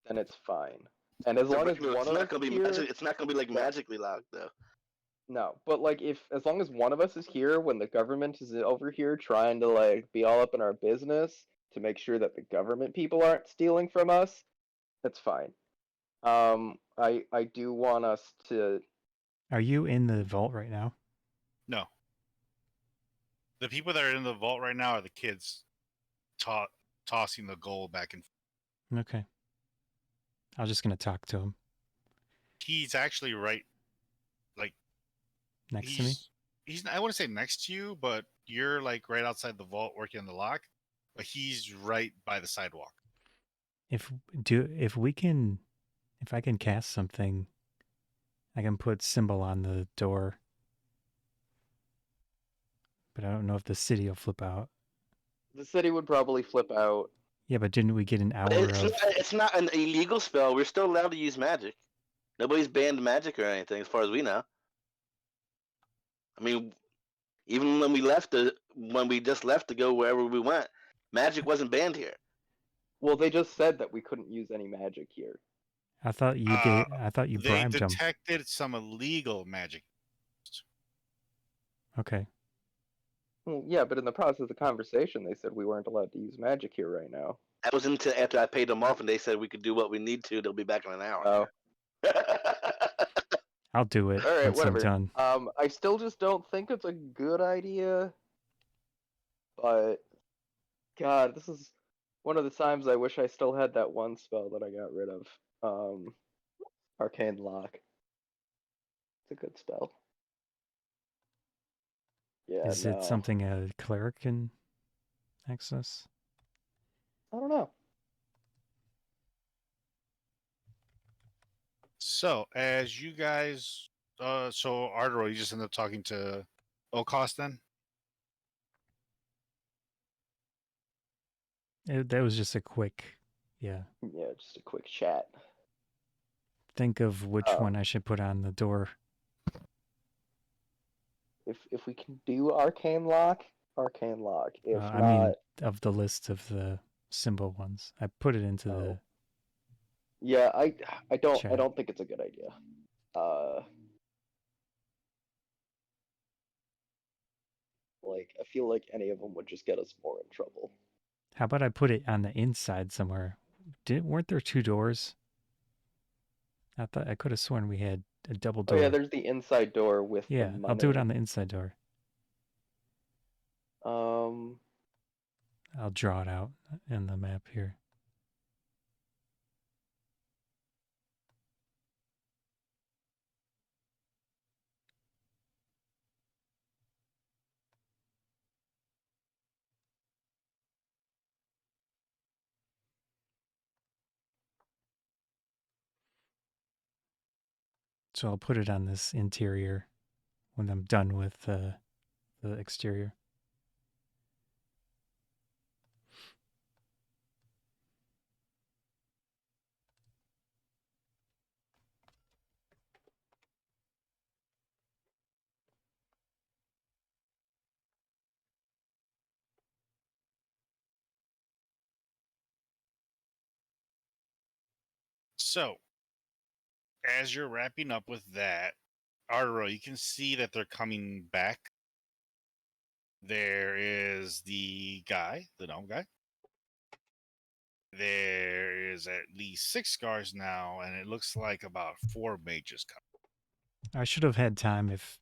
then it's fine. And as long as No, one it's of not us gonna is be here, magic. It's not gonna be like Yeah. magically locked though. no. But like, as long as one of us is here when the government is over here trying to like be all up in our business to make sure that the government people aren't stealing from us, that's fine. I do want us to. Are you in the vault right now? No. The people that are in the vault right now are the kids tossing the gold back and forth. Okay. I was just gonna talk to him He's actually right, like next to me. He's I wouldn't say next to you, but you're like right outside the vault working on the lock. But he's right by the sidewalk. If I can cast something, I can put symbol on the door. But I don't know if the city will flip out. The city would probably flip out. Yeah, but didn't we get an hour of? It's not an illegal spell. We're still allowed to use magic. Nobody's banned magic or anything, as far as we know. I mean, even when we just left to go wherever we went, magic wasn't banned here. Well, they just said that we couldn't use any magic here. I thought you They bribed them. detected some illegal magic. Okay. Well, yeah, but in the process of conversation, they said we weren't allowed to use magic here right now. That was until after I paid them off, and they said we could do what we need to. They'll be back in an hour. Oh, I'll do it all right, once I'm whatever. done. I still just don't think it's a good idea. But God, this is one of the times I wish I still had that one spell that I got rid of. Arcane Lock. It's a good spell. Yeah, Is it no. something a cleric can access? I don't know. So as you guys, so Ardorel, you just end up talking to O'Koss then? That was just a quick, yeah. Yeah, just a quick chat. Think of which one I should put on the door. If we can do Arcane Lock, Arcane Lock. If I not, mean, of the list of the symbol ones, I put it into the yeah, I chat. don't think it's a good idea. Like I feel like any of them would just get us more in trouble. How about I put it on the inside somewhere? Weren't there 2 doors? I thought I could have sworn we had a double door. Oh yeah, there's the inside door with the Yeah, money. I'll do it on the inside door. Um, I'll draw it out in the map here. So I'll put it on this interior when I'm done with the exterior. So as you're wrapping up with that, Ardorel, you can see that they're coming back. There is the guy, the gnome guy. There is at least 6 scars now, and it looks like about 4 mages coming. I should have had time if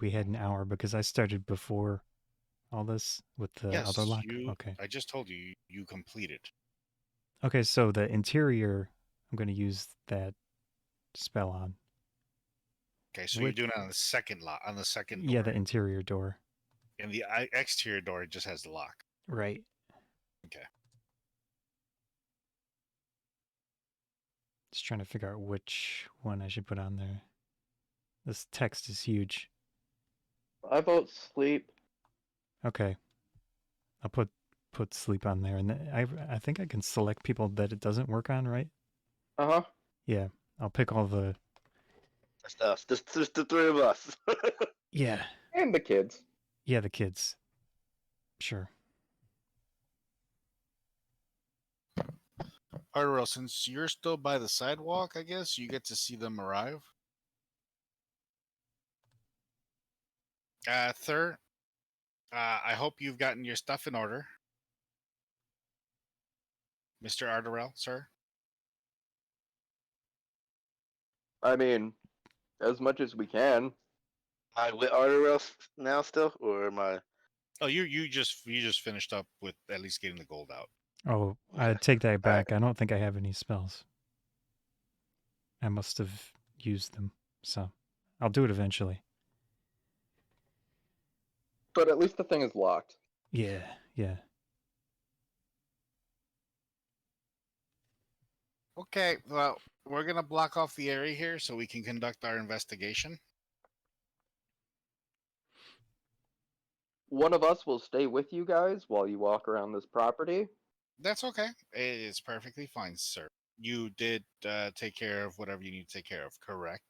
we had an hour because I started before all this with the Yes, other lock. Okay. I just told you you completed. Okay, so the interior, I'm going to use that spell on. Okay, so you're doing it on the second lock, on the second door. Yeah, the interior door. And the exterior door, it just has the lock. Right. Okay. Just trying to figure out which one I should put on there. This text is huge. I vote sleep. Okay. I'll put sleep on there, and I think I can select people that it doesn't work on, right? Uh-huh. Yeah. I'll pick all the... That's us. Just the 3 of us. Yeah. And the kids. Yeah, the kids. Sure. Ardorel, since you're still by the sidewalk, I guess you get to see them arrive. Thur, I hope you've gotten your stuff in order. Mr. Ardorel, sir. I mean, as much as we can. Am I with Ardorel now still, or am I? Oh, you just finished up with at least getting the gold out. Oh, I take that back. I don't think I have any spells. I must have used them, so I'll do it eventually. But at least the thing is locked. Yeah, yeah. Okay, well, we're gonna block off the area here so we can conduct our investigation. One of us will stay with you guys while you walk around this property. That's okay. It's perfectly fine, sir. You did take care of whatever you need to take care of, correct?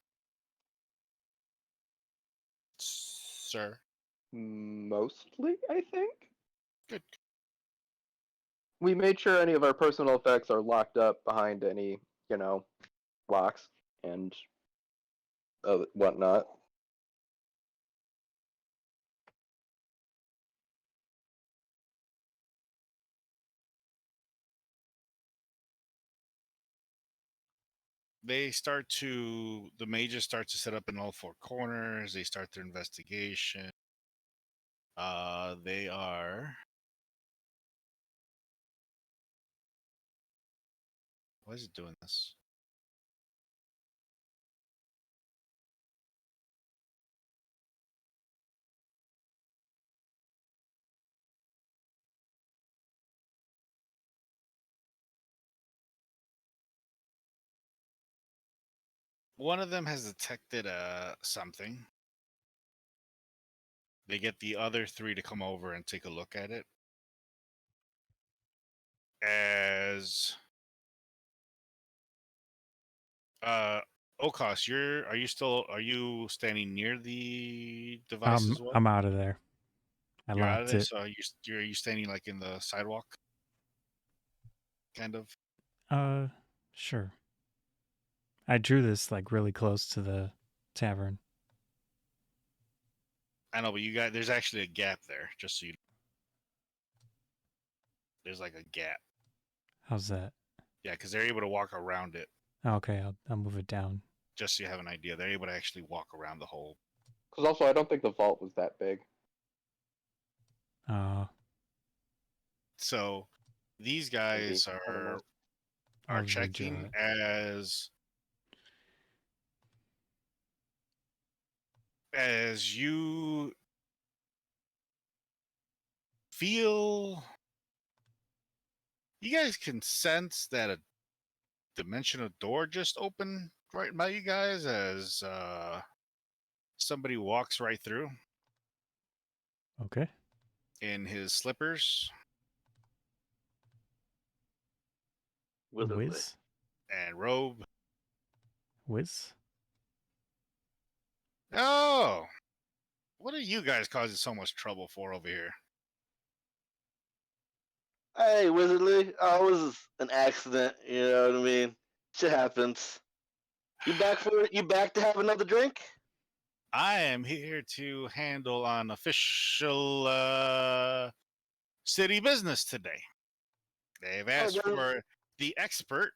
Sir? Mostly, I think. Good. We made sure any of our personal effects are locked up behind any, locks and whatnot. the mages start to set up in all four corners. They start their investigation. They are. Why is it doing this? One of them has detected something. They get the other three to come over and take a look at it. As O'Koss, are you standing near the device as well? I'm out of there. I You're out of locked there, it. so are you standing like in the sidewalk? Kind of. Sure. I drew this like really close to the tavern. I know, but there's actually a gap there, just so you. There's like a gap. How's that? Yeah, because they're able to walk around it. Okay, I'll move it down. Just so you have an idea, they're able to actually walk around the whole. Because also, I don't think the vault was that big. So these Maybe, guys I don't know. are I'll redraw checking it. as you feel. You guys can sense that a dimensional door just opened right by you guys as somebody walks right through Okay. in his slippers Wizardly. Whiz. and robe. Whiz. Oh, what are you guys causing so much trouble for over here? Hey, Wizardly. Oh, it was an accident. You know what I mean? Shit happens. You back for it? You back to have another drink? I am here to handle on official city business today. They've asked then- for the expert.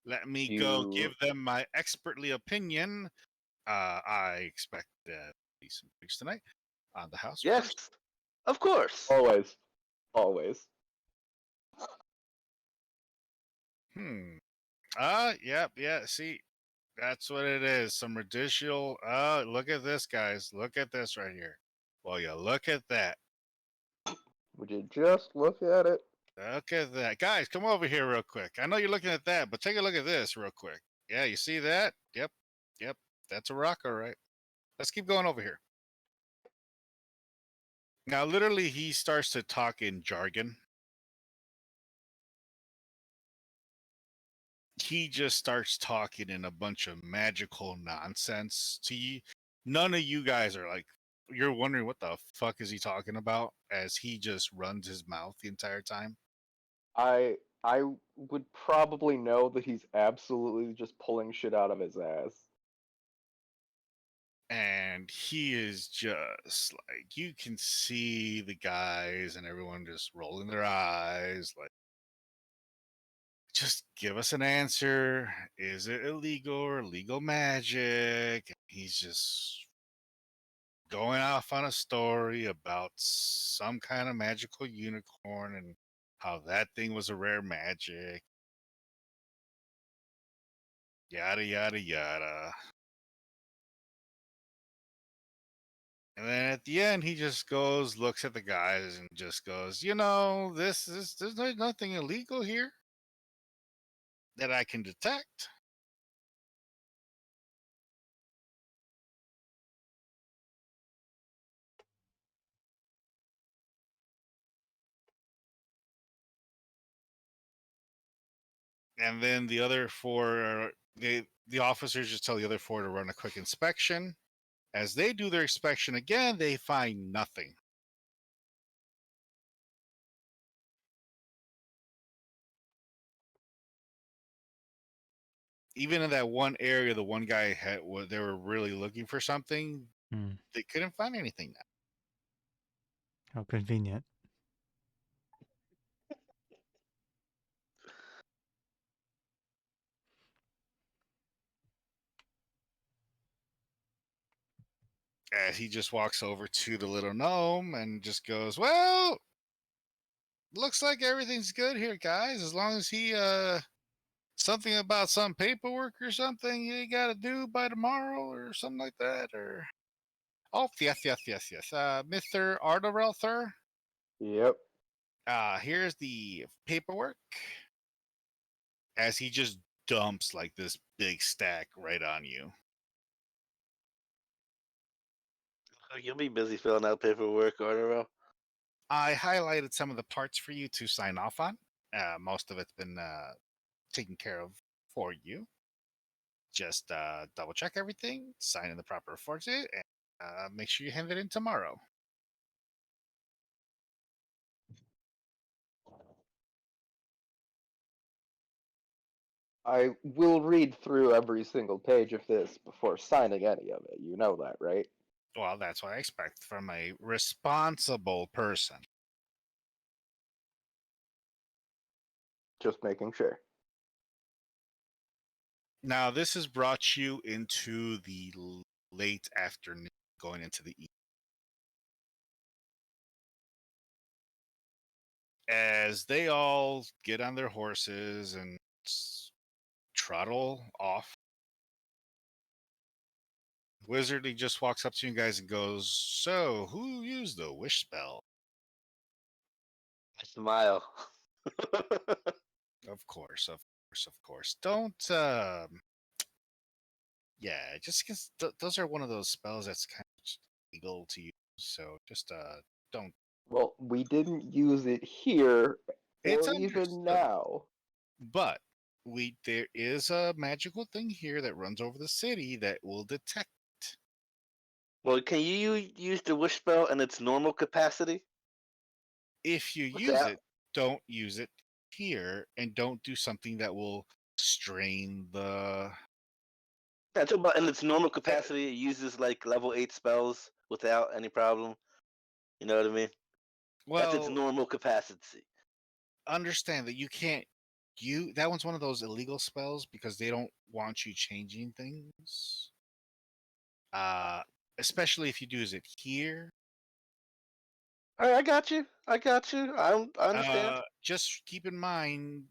Let me go You- give them my expertly opinion. I expect be some drinks tonight on the house. Yes, First. of course. Always. Always. Yep, yeah. See, that's what it is. Some additional. Look at this, guys. Look at this right here. Well, you look at that. Would you just look at it? Look at that. Guys, come over here real quick. I know you're looking at that, but take a look at this real quick. Yeah, you see that? Yep. Yep. That's a rock, all right. Let's keep going over here. Now, literally, he starts to talk in jargon. He just starts talking in a bunch of magical nonsense to you. None of you guys are like, you're wondering what the fuck is he talking about as he just runs his mouth the entire time. I would probably know that he's absolutely just pulling shit out of his ass. And he is just like, you can see the guys and everyone just rolling their eyes like, just give us an answer. Is it illegal or legal magic? He's just going off on a story about some kind of magical unicorn and how that thing was a rare magic. Yada, yada, yada. And then at the end, he just goes, looks at the guys, and just goes, there's nothing illegal here that I can detect. And then the other four, the officers just tell the other four to run a quick inspection. As they do their inspection again, they find nothing. Even in that one area, the one guy had, they were really looking for something. They couldn't find anything now. How convenient. And he just walks over to the little gnome and just goes, "Well, looks like everything's good here, guys. As long as he something about some paperwork or something you got to do by tomorrow or something like that, or oh yes. Mr. Ardorel, sir. Yep. Here's the paperwork." As he just dumps like this big stack right on you. You'll be busy filling out paperwork, Ardorel. I highlighted some of the parts for you to sign off on. Most of it's been taken care of for you. Just double check everything, sign in the proper fortune, and make sure you hand it in tomorrow. I will read through every single page of this before signing any of it. You know that, right? Well, that's what I expect from a responsible person. Just making sure. Now, this has brought you into the late afternoon, going into the evening. As they all get on their horses and trottle off, Wizardly just walks up to you guys and goes, "So, who used the wish spell?" I smile. Of course. Don't, yeah, just because those are one of those spells that's kind of illegal to use. So just, don't. Well, we didn't use it here It's or even understood. now. But there is a magical thing here that runs over the city that will detect. Well, can you use the wish spell in its normal capacity? If you use Without- it, don't use it here, and don't do something that will strain the. Yeah, talk about in its normal capacity, it uses like level 8 spells without any problem. You know what I mean? That's its Well, normal capacity. understand that you can't. That one's one of those illegal spells because they don't want you changing things. Especially if you use it here. All right, I got you. I understand. Just keep in mind,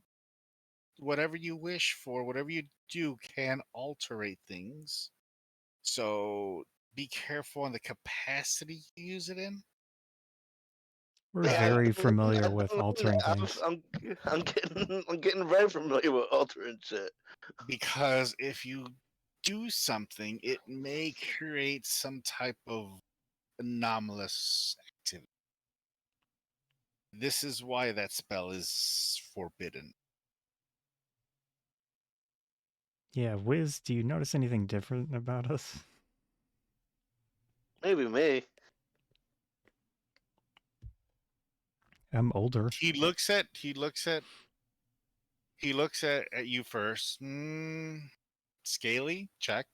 whatever you wish for, whatever you do, can alterate things. So be careful on the capacity you use it in. We're Yeah, I very don't mean- I familiar with don't mean altering that. things. I'm getting very familiar with altering shit. Because if you do something, it may create some type of anomalous activity. This is why that spell is forbidden. Yeah, Wiz, do you notice anything different about us? Maybe me. I'm older. He looks at you first. Scaly, check.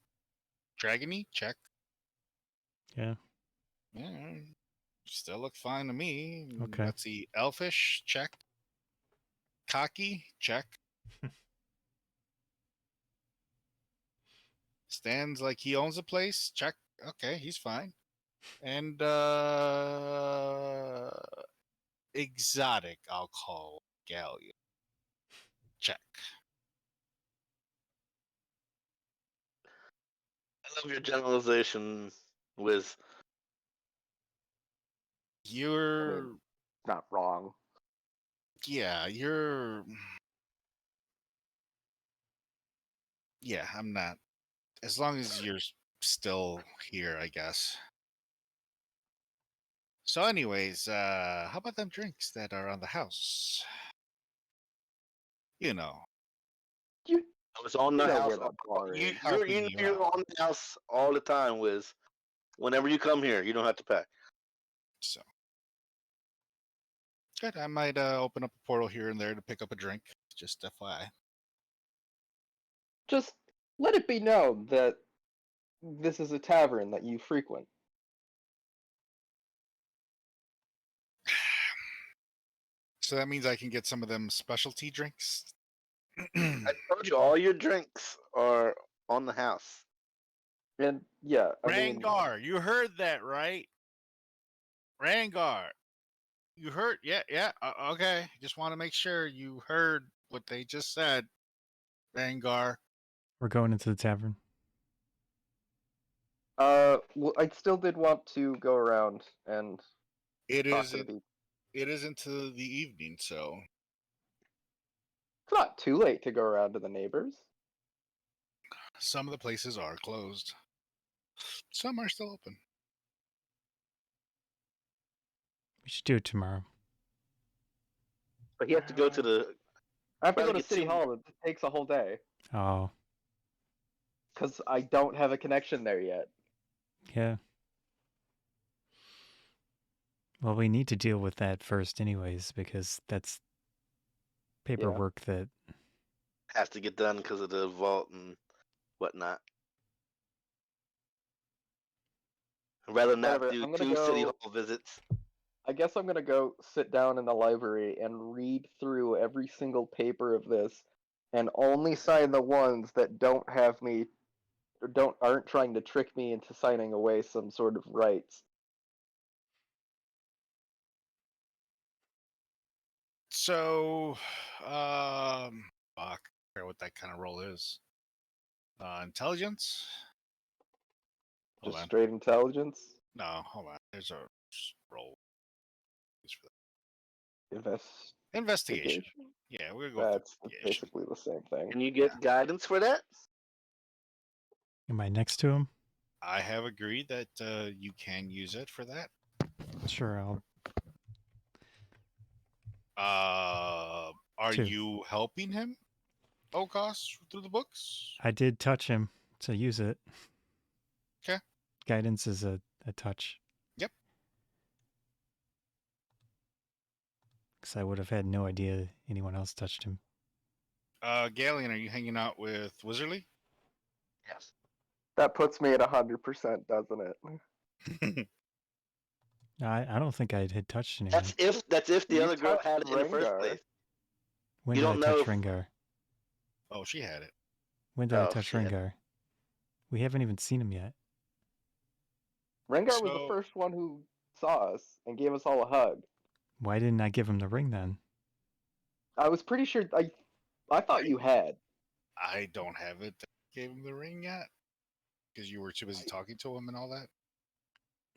Dragony, check. Yeah. Yeah, still look fine to me. Okay. Let's see. Elfish, check. Cocky, check. Stands like he owns the place, check. Okay, he's fine. And exotic, I'll call Ghaleon. Check. I love your generalization, Wiz. You're Not wrong. yeah, yeah, I'm not. As long as you're still here, I guess. So anyways, how about them drinks that are on the house? You know, You I was on the know house. where that bar is. Helping you You're out. on the house all the time, Wiz. Whenever you come here, you don't have to pack. So good. I might open up a portal here and there to pick up a drink. Just FYI. Just let it be known that this is a tavern that you frequent. So that means I can get some of them specialty drinks. I told you all your drinks are on the house. And yeah, I mean, Rangar, you heard that, right? Rangar, you heard? Yeah. Okay, just want to make sure you heard what they just said. Rangar. We're going into the tavern. well, I still did want to go around and It talk is. to the people. It is into the evening, so It's not too late to go around to the neighbors. some of the places are closed. Some are still open. We should do it tomorrow. But he has to go to the. I have to go Probably to get City two- Hall. It takes a whole day Oh, because I don't have a connection there yet. yeah. Well, we need to deal with that first anyways, because that's paperwork that... Has to get done because of the vault and whatnot. I'd rather not Whatever, do I'm gonna 2 City go- Hall visits. I guess I'm gonna go sit down in the library and read through every single paper of this, and only sign the ones that don't have me, or aren't trying to trick me into signing away some sort of rights. So, fuck, I forget what that kind of roll is. Intelligence. Hold Just on. straight intelligence, No, hold on. There's a roll. investigation. Investigation. Yeah, we're going That's investigation. basically the same thing. Can you get guidance for that? Am I next to him? I have agreed that you can use it for that. Sure, I'll... Are 2. you helping him, O'Koss, through the books? I did touch him to use it. 'Kay. Guidance is a touch. Yep. Because I would have had no idea anyone else touched him. Ghaleon, are you hanging out with Wizardly? Yes. That puts me at 100%, doesn't it? I don't think I had touched anyone. That's if the You other girl touched had it in the first Rengar. place. When you did I don't touch know if- Rengar? Oh, she had it. When did I Oh, touch shit. Rengar? We haven't even seen him yet. Rengar was the So- first one who saw us and gave us all a hug. Why didn't I give him the ring then? I was pretty sure I thought you had. I don't have it. Gave him the ring yet? Because you were too busy talking to him and all that?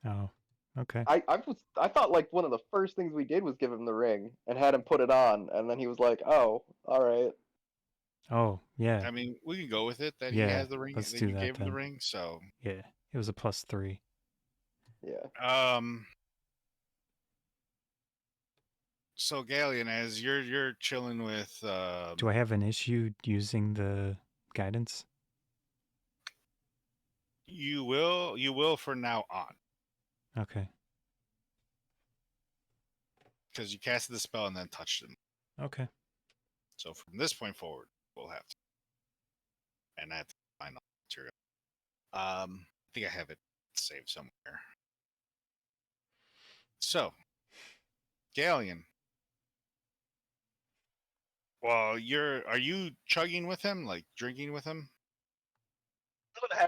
Oh, okay. I thought like one of the first things we did was give him the ring and had him put it on, and then he was like, "Oh, all right." Oh, yeah. I mean, we can go with it that Yeah, he has the ring. let's That do you that gave him the then. ring. So, Yeah. It was a +3. Yeah. So Ghaleon, as you're chilling with, Do I have an issue using the guidance? you will for now on, Okay. because you casted the spell and then touched him. Okay. So from this point forward, we'll have to, and I have to find all the material. I think I have it saved somewhere. So, Ghaleon. Well, are you chugging with him, like drinking with him?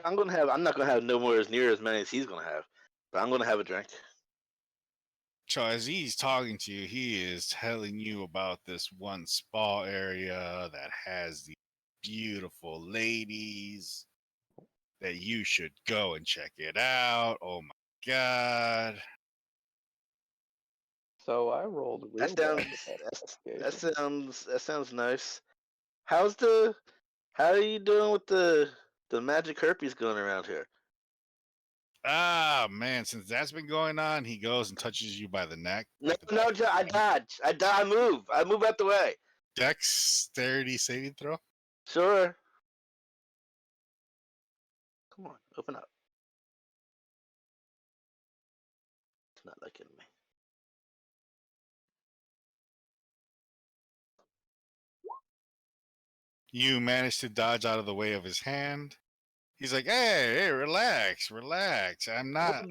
I'm not gonna have nowhere as near as many as he's gonna have, but I'm gonna have a drink. So as he's talking to you, he is telling you about this one spa area that has the beautiful ladies that you should go and check it out. Oh my god. So I rolled real That bad sounds with that that investigation. sounds nice. How are you doing with the magic herpes going around here? Ah man, since that's been going on, he goes and touches you by the neck. No, like the no, back of I the neck. dodge. I move out the way. Dexterity saving throw. Sure. Come on, open up. It's not liking me. You manage to dodge out of the way of his hand. He's like, "Hey, relax. I'm not.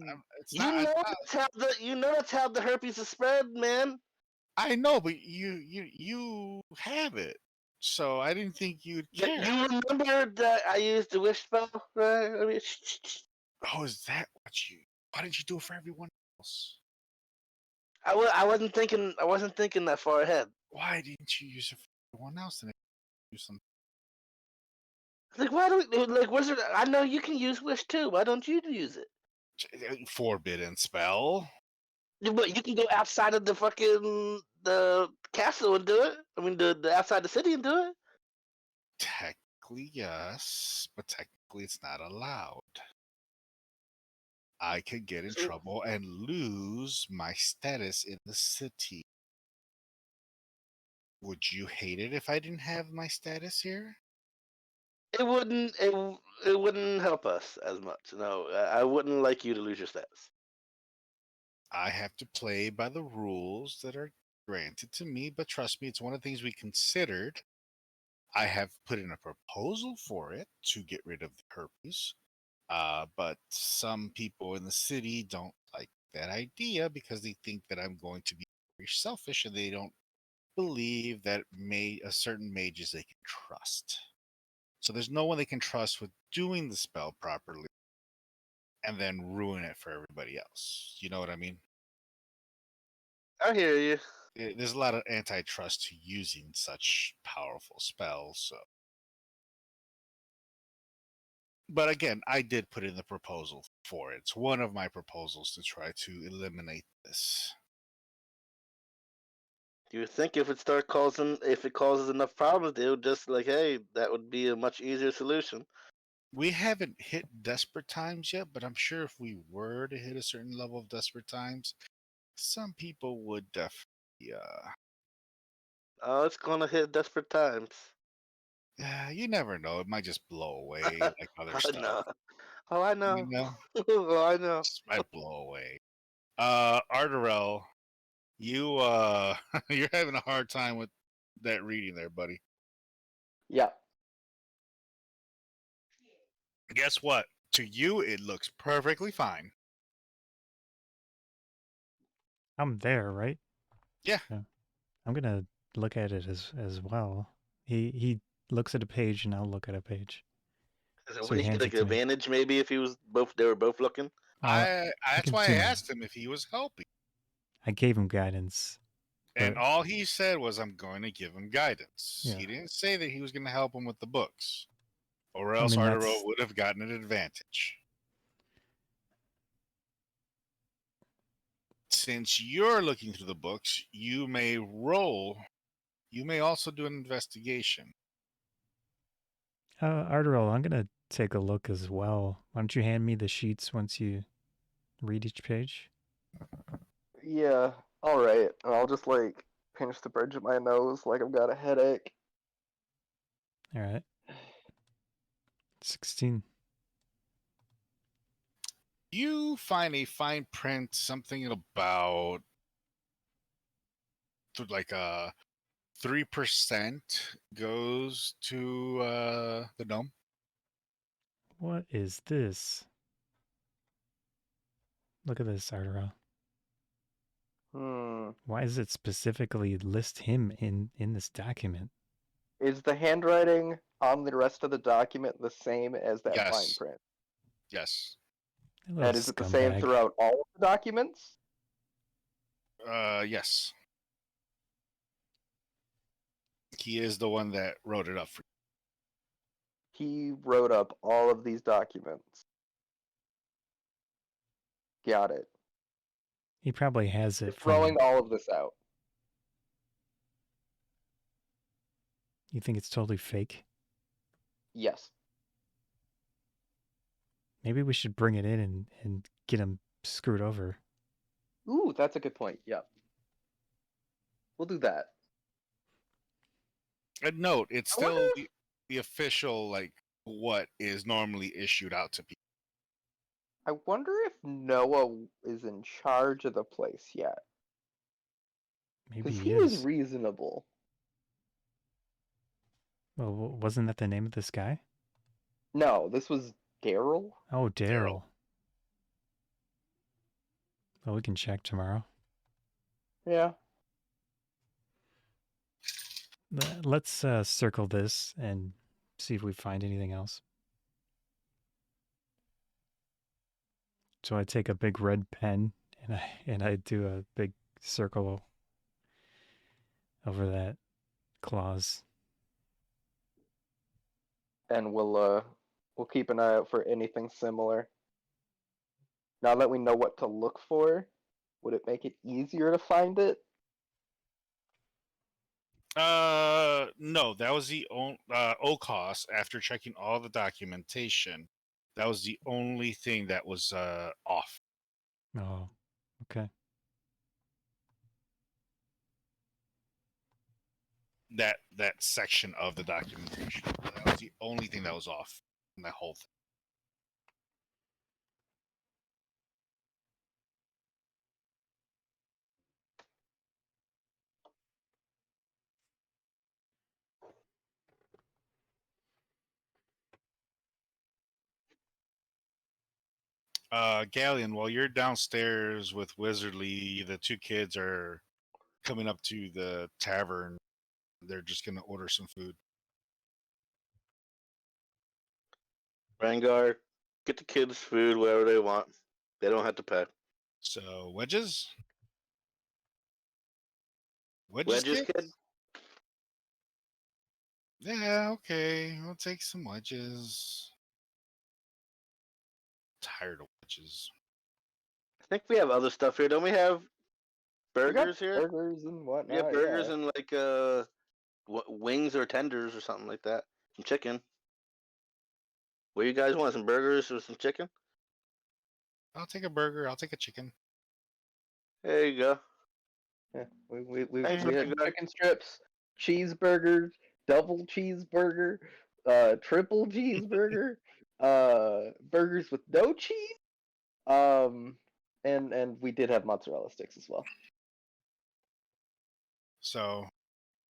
You know that's how the herpes is spread, man. I know, but you have it. so I didn't think you'd You care. remember that I used the wish spell? I mean, Oh, is that what you? Why didn't you do it for everyone else? I wasn't thinking. I wasn't thinking that far ahead. Why didn't you use it for everyone else? And do something. Like, why do we, like wizard? I know you can use wish too. Why don't you use it? Forbidden spell. But you can go outside of the castle and do it. I mean, the outside the city and do it. Technically, yes, but technically it's not allowed. I could get in trouble and lose my status in the city. Would you hate it if I didn't have my status here? It wouldn't. It wouldn't help us as much. No, I wouldn't like you to lose your status. I have to play by the rules that are granted to me, but trust me, it's one of the things we considered. I have put in a proposal for it to get rid of the herpes, but some people in the city don't like that idea because they think that I'm going to be very selfish and they don't believe that a certain mages they can trust. So there's no one they can trust with doing the spell properly and then ruin it for everybody else. You know what I mean? I hear you. There's a lot of antitrust to using such powerful spells. So, but again, I did put in the proposal for it. It's one of my proposals to try to eliminate this. You would think if it causes enough problems, they would just like, hey, that would be a much easier solution. We haven't hit desperate times yet, but I'm sure if we were to hit a certain level of desperate times, some people would definitely. Oh, it's gonna hit desperate times. You never know. It might just blow away like other I stuff. know. Oh, I know. You know, Oh, I know. just might blow away. Ardorel, you you're having a hard time with that reading there, buddy. Yeah. Guess what? To you, it looks perfectly fine. I'm there, right? Yeah. I'm gonna look at it as well. He looks at a page and I'll look at a page. So Would he he hands get like it an to me. advantage maybe if they were both looking? That's can why I zoom in. asked him if he was helping. I gave him guidance. And But all he said was, I'm going to give him guidance. Yeah. He didn't say that he was going to help him with the books, or I else mean, Ardorel that's would have gotten an advantage. Since you're looking through the books, you may roll. You may also do an investigation. Ardorel, I'm gonna take a look as well. Why don't you hand me the sheets once you read each page? Yeah. All right. And I'll just like pinch the bridge of my nose like I've got a headache. All right. 16. You find a fine print, something about like 3% goes to the gnome. What is this? Look at this, Ardorel. Why does it specifically list him in this document? Is the handwriting on the rest of the document the same as that fine Yes. print? Yes. That little And is it the same scumbag. throughout all of the documents? Yes. He is the one that wrote it up for you. He wrote up all of these documents. Got it. He probably has You're it from. throwing all of this out. You think it's totally fake? Yes. Maybe we should bring it in and get him screwed over. Ooh, that's a good point. Yep. We'll do that. And note, it's I wonder still the official, like, what is normally issued out to people. I wonder if Noah is in charge of the place yet. Maybe Because he he was is. reasonable. Well, wasn't that the name of this guy? No, this was Daryl. Oh, Daryl. Well, we can check tomorrow. Yeah. Let's circle this and see if we find anything else. So I take a big red pen and I do a big circle over that clause. And we'll keep an eye out for anything similar. Now that we know what to look for, would it make it easier to find it? No, that was the only O'Koss. After checking all the documentation, that was the only thing that was off. Oh, okay. That section of the documentation. That was the only thing that was off in that whole thing. Ghaleon, while you're downstairs with Wizardly, the two kids are coming up to the tavern. They're just gonna order some food. Rangar, get the kids food, whatever they want. They don't have to pay. So wedges? Wedges, kid? Yeah, okay. We'll take some wedges. Tired of wedges. I think we have other stuff here. Don't we have We got burgers here? burgers and whatnot. Yeah, burgers yeah. and like wings or tenders or something like that. Some chicken. What do you guys want? Some burgers or some chicken? I'll take a burger. I'll take a chicken. There you go. Yeah, we Thanks, had Rangar. chicken strips, cheeseburgers, double cheeseburger, triple cheeseburger, burgers with no cheese, and we did have mozzarella sticks as well. So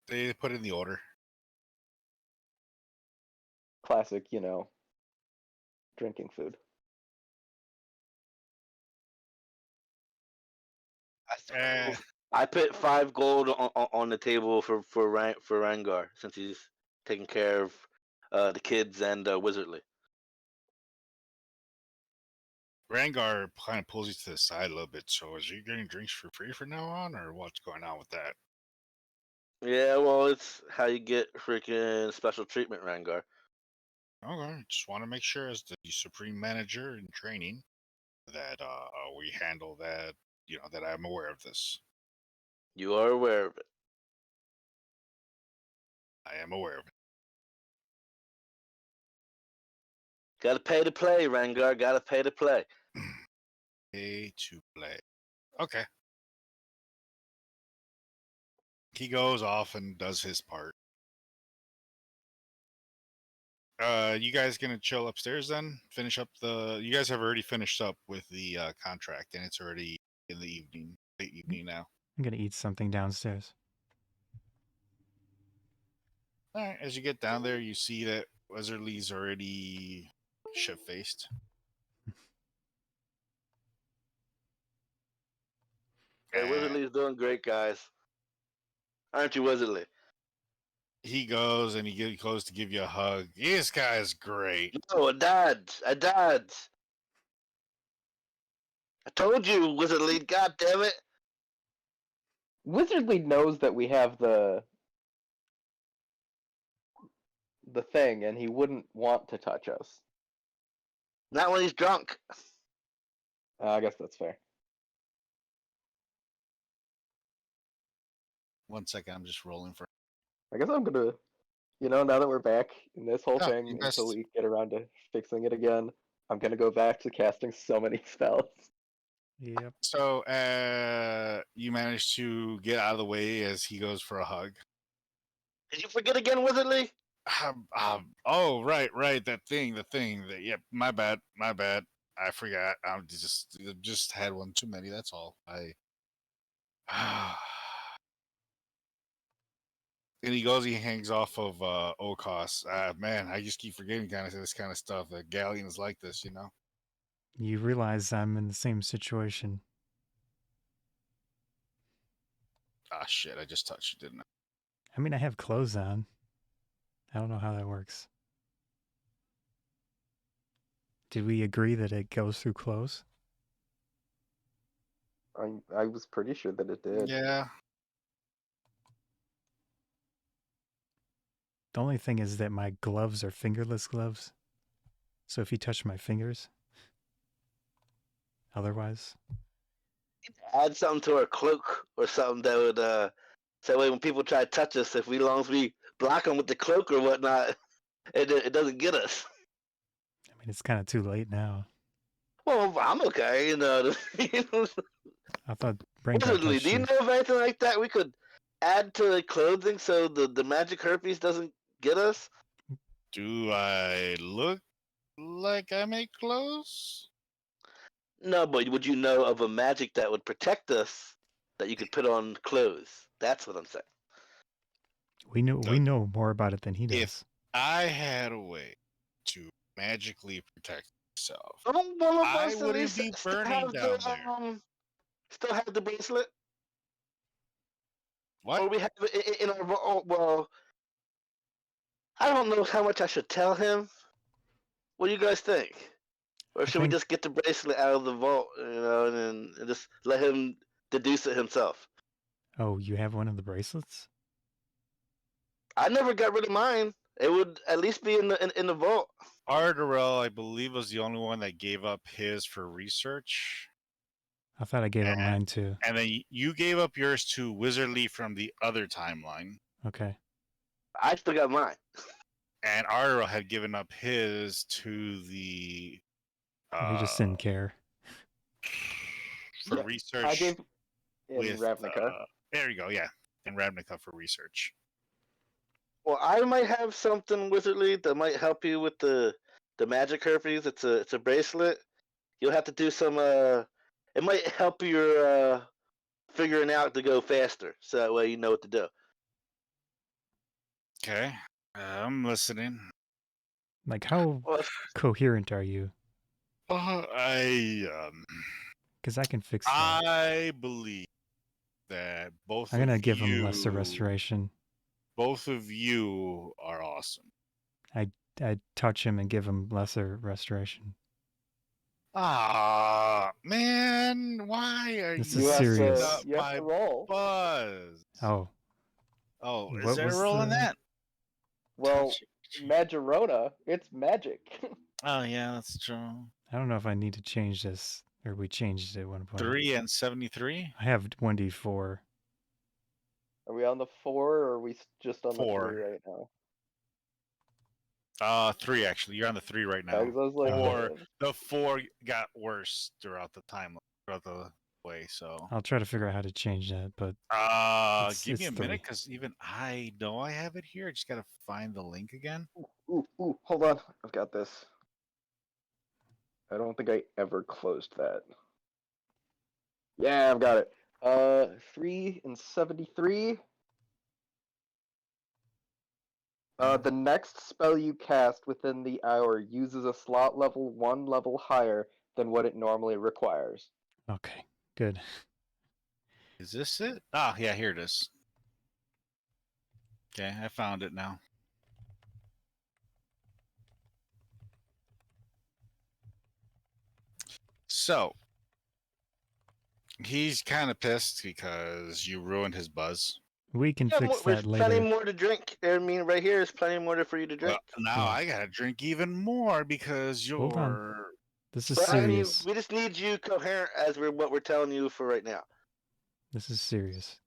they put in the order. Classic, drinking food. I put 5 gold on the table for Rangar since he's taking care of the kids and Wizardly. Rangar kind of pulls you to the side a little bit. So is he getting drinks for free from now on, or what's going on with that? Yeah, well, it's how you get freaking special treatment, Rangar. Okay, just want to make sure as the supreme manager in training that we handle that. That I'm aware of this. You are aware of it. I am aware of it. Gotta pay to play, Rangar. Gotta pay to play. Pay to play. Okay. He goes off and does his part. You guys gonna chill upstairs then? Finish up you guys have already finished up with the contract, and it's already in the evening, late evening now. I'm gonna eat something downstairs. All right. As you get down there, you see that Wizardly's already shit-faced. Hey, Wizardly's doing great, guys. Aren't you, Wizardly? He goes and he goes to give you a hug. This guy is great. No, a dad. I told you, Wizardly. God damn it. Wizardly knows that we have the thing, and he wouldn't want to touch us. Not when he's drunk. I guess that's fair. 1 second, I'm just rolling for. I guess I'm gonna, now that we're back in this whole Yeah, thing, you until best. we get around to fixing it again, I'm gonna go back to casting so many spells. Yep. So you manage to get out of the way as he goes for a hug. Did you forget again, Wizardly? Oh, right. The thing. Yep, my bad. I forgot. I just had one too many. That's all. And he goes. He hangs off of O'Koss. Man, I just keep forgetting this kind of stuff. That Ghaleon is like this, You realize I'm in the same situation. Ah, shit! I just touched it, didn't I? I mean, I have clothes on. I don't know how that works. Did we agree that it goes through clothes? I was pretty sure that it did. Yeah. The only thing is that my gloves are fingerless gloves. So if you touch my fingers, otherwise, Add something to our cloak or something that would so that way when people try to touch us, if we long as we block them with the cloak or whatnot, it doesn't get us. I mean, it's kind of too late now. Well, I'm okay, you know. I thought brain got Wizardly, touched do you you. know of anything like that we could add to the clothing so the magic herpes doesn't get us? Do I look like I make clothes? No, but would you know of a magic that would protect us that you could put on clothes? That's what I'm saying. We Look, know more about it than he if does. I had a way to magically protect myself, Don't one of I us at wouldn't least be still burning have down the there. still have the bracelet, What? or we have it in our well. I don't know how much I should tell him. What do you guys think? Or I should we think just get the bracelet out of the vault, and just let him deduce it himself? Oh, you have one of the bracelets? I never got rid of mine. It would at least be in the vault. Ardorel, I believe, was the only one that gave up his for research. I thought I gave up And, mine too. and then you gave up yours to Wizardly from the other timeline. Okay. I still got mine. And Ardorel had given up his to the He just didn't care. for Yeah, research I gave in with Ravnica. there you go, yeah. And Ravnica for research. Well, I might have something wizardly that might help you with the magic herpes. It's a bracelet. You'll have to do some it might help your figuring out to go faster, so that way you know what to do. Okay. I'm listening. Like, how Well, coherent are you? I Because I can fix that. I believe that both I'm gonna of give you him lesser restoration. both of you are awesome. I touch him and give him lesser restoration. Ah, man, why are This you is You have serious. to up you have my to roll. buzz? Oh, Oh, is what there a was roll in the- that? Well, Touch it. Magirona, it's magic. Oh yeah, that's true. I don't know if I need to change this, or we changed it at one point. 3 and 73? I have 1d4. Are we on the 4 or are we just on the 4. 3 right now? 3 actually. You're on the 3 right Yeah, now. 'cause I was like, Four. The 4 got worse throughout the time, throughout the way. So, I'll try to figure out how to change that, but give me it's a minute, 3. because even I know I have it here. I just gotta find the link again. ooh, hold on, I've got this. I don't think I ever closed that. Yeah, I've got it. 3 and 73. The next spell you cast within the hour uses a slot level 1 level higher than what it normally requires. Okay, good. Is this it? Ah, yeah, here it is. Okay, I found it now. So, he's kind of pissed because you ruined his buzz. We can Yeah, fix there's that plenty later. more to drink. I mean, right here is plenty more for you to drink. Well, now Yeah. I gotta drink even more because you're. Hold on. This is But I mean, serious. we just need you coherent as what we're telling you for right now. This is serious.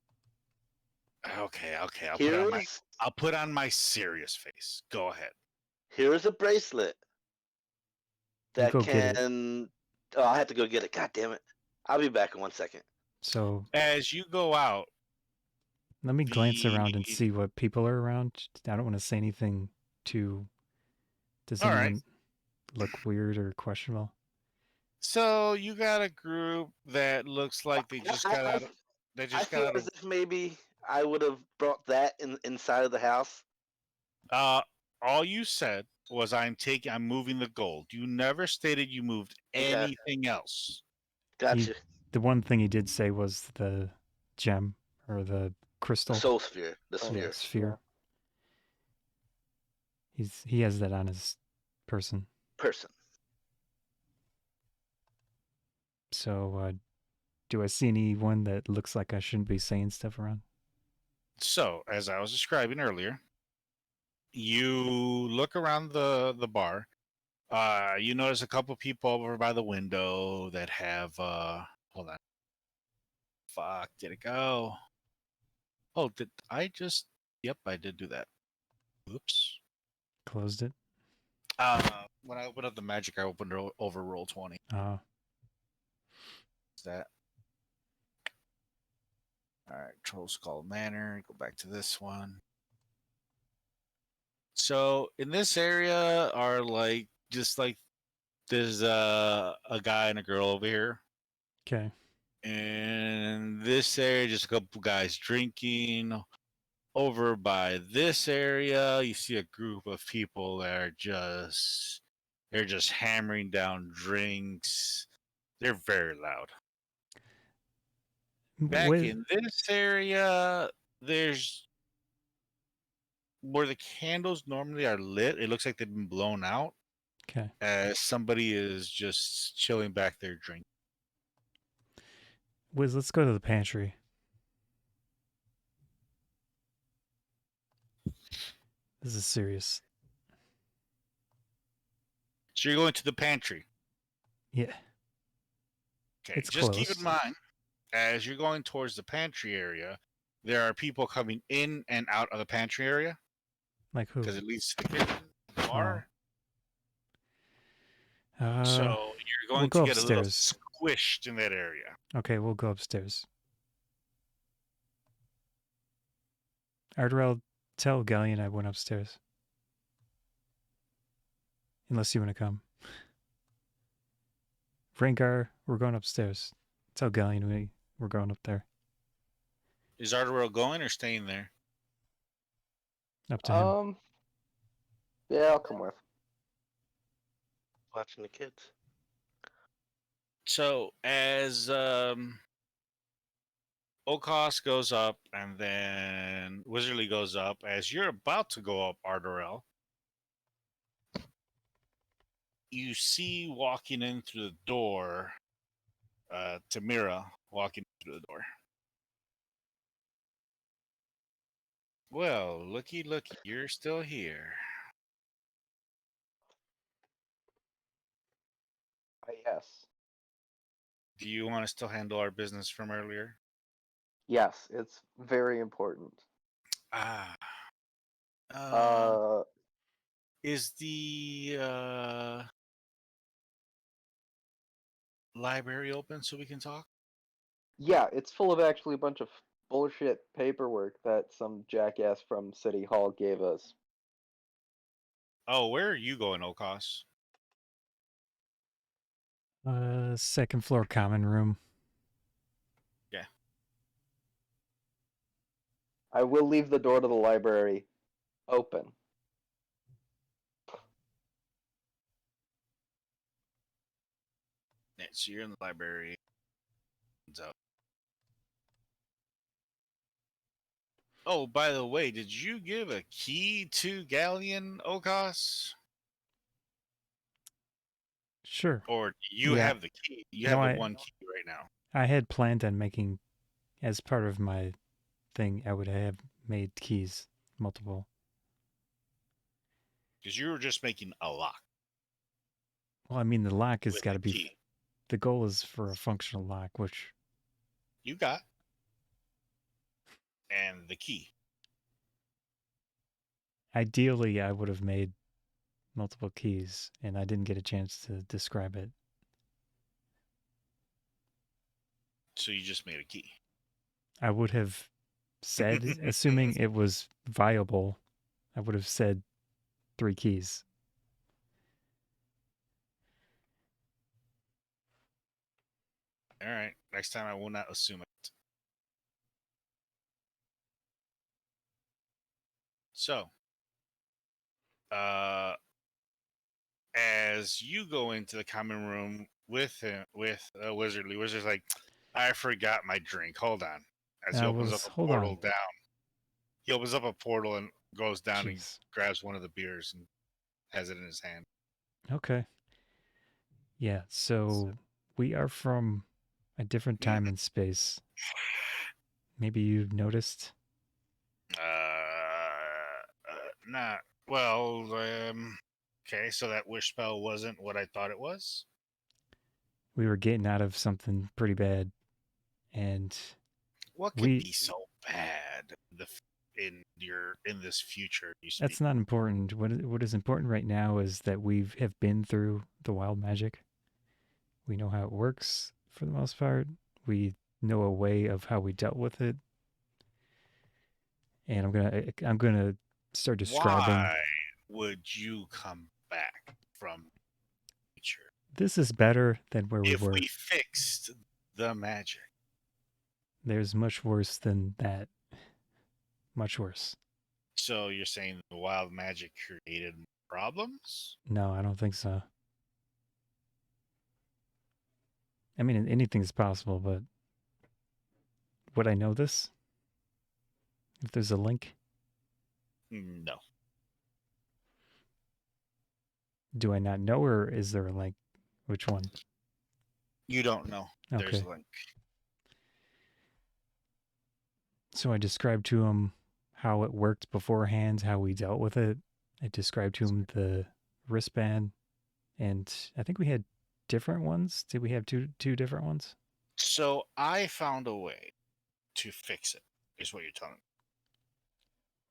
Okay. Here's I'll put on my serious face. Go ahead. here's a bracelet that go get it. can. Oh, I have to go get it. God damn it! I'll be back in 1 second. So As you go out, let me glance around and the- see what people are around. I don't want to say anything too. Does All right. anyone look weird or questionable? so you got a group that looks like they just got out. They I just feel got out as of. if maybe I would have brought that inside of the house. All you said was I'm moving the gold. You never stated you moved Okay. anything else. Gotcha. The one thing he did say was the gem or the crystal. The soul sphere. The Oh, Yeah, sphere. sphere. He has that on his person. Person. So, do I see anyone that looks like I shouldn't be saying stuff around? So, as I was describing earlier, you look around the bar. You notice a couple people over by the window that have hold on. Fuck, did it go? Oh, did I just Yep, I did do that. Oops. Closed it. When I opened up the magic, I opened it over roll 20. Oh, Is that all right? Troll Skull Manor. Go back to this one. So in this area are like just like there's a guy and a girl over here. okay. In this area, just a couple guys drinking. Over by this area, you see a group of people that are they're just hammering down drinks. They're very loud. Back With in this area, there's where the candles normally are lit. It looks like they've been blown out okay. as somebody is just chilling back there drinking. Wiz, let's go to the pantry. This is serious. So you're going to the pantry. Yeah. Okay, It's just keep in closed. mind, as you're going towards the pantry area, there are people coming in and out of the pantry area Like who? because it leads to the kitchen, the bar. So you're We'll going go to get a little upstairs. squished in that area. Okay, we'll go upstairs. Ardorel, tell Ghaleon I went upstairs. Unless you want to come. Rengar, we're going upstairs. Tell Ghaleon we're going up there. Is Ardorel going or staying there? Up to him. Yeah, I'll come with. Watching the kids. So as O'Koss goes up and then Wizardly goes up, as you're about to go up, Ardorel, you see walking in through the door, Tamira walking through the door. Well, looky, you're still here. Yes. Do you want to still handle our business from earlier? Yes, it's very important. Ah. Is the library open so we can talk? Yeah, it's full of actually a bunch of bullshit paperwork that some jackass from City Hall gave us. Oh, where are you going, O'Koss? Second floor common room. Yeah. I will leave the door to the library open. Yeah, so you're in the library. So. Oh, by the way, did you give a key to Ghaleon, O'Koss? Sure. Or you Yeah. have the key? You No, have the one key right now. I had planned on making, as part of my thing, I would have made keys, multiple. Because you were just making a lock. Well, I mean, the lock has with got to the be. key. The goal is for a functional lock, which You got. And the key. ideally I would have made multiple keys, and I didn't get a chance to describe it. So you just made a key. I would have said, assuming it was viable, I would have said 3 keys. All right. Next time I will not assume it. So, as you go into the common room with him, with Wizardly, Wizard's like, I forgot my drink. Hold on. As he opens up a hold portal on. down. He opens up a portal and goes down and Jeez. grabs one of the beers and has it in his hand. Okay. Yeah, so we are from a different time and space. Maybe you've noticed? Not well. Okay, so that wish spell wasn't what I thought it was. We were getting out of something pretty bad, and What could be so bad in this future? You speak. that's not important. What is important right now is that we have been through the wild magic. We know how it works for the most part. We know a way of how we dealt with it, and I'm gonna start describing. Why would you come back from the future? This is better than where we If were. we fixed the magic. There's much worse than that. Much worse. So you're saying the wild magic created problems? No, I don't think so. I mean, anything's possible, but would I know this? If there's a link? No. Do I not know, or is there a link? Which one? You don't know. There's Okay. a link. So I described to him how it worked beforehand, how we dealt with it. I described to him the wristband, and I think we had different ones. Did we have two different ones? So I found a way to fix it, is what you're telling me.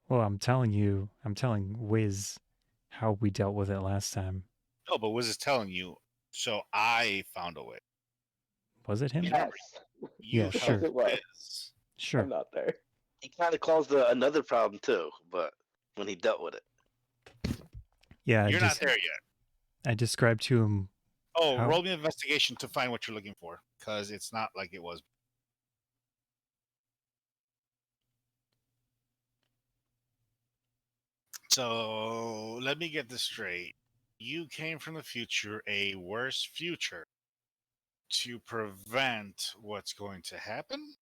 Well, I'm telling Wiz how we dealt with it last time. No, but Wiz is telling you, so I found a way. Was it him? Yes. You Yeah, helped sure. It was. Wiz. Sure. I'm not there. He kind of caused another problem too, but when he dealt with it. Yeah, You're not there yet. I described to him. Oh, How? roll me an investigation to find what you're looking for, because it's not like it was. So let me get this straight. You came from the future, a worse future, to prevent what's going to happen?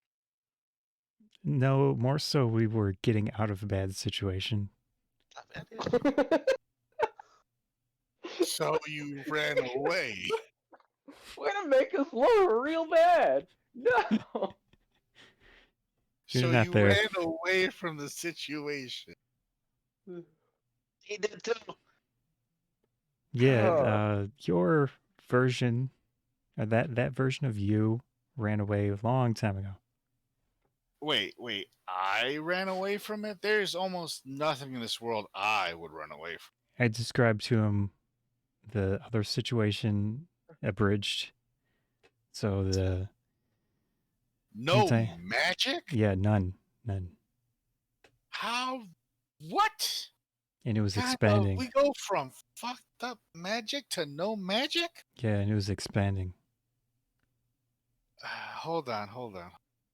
No, more so we were getting out of a bad situation. So you ran away. Way to make us look real bad. No. You're So not you there. ran away from the situation. He did too. Yeah, your version, that version of you ran away a long time ago. Wait. I ran away from it? There's almost nothing in this world I would run away from. I described to him the other situation abridged. So the No anti- magic? yeah, none. How? What? And it was God, expanding. we go from fucked up magic to no magic? Yeah, and it was expanding. Hold on.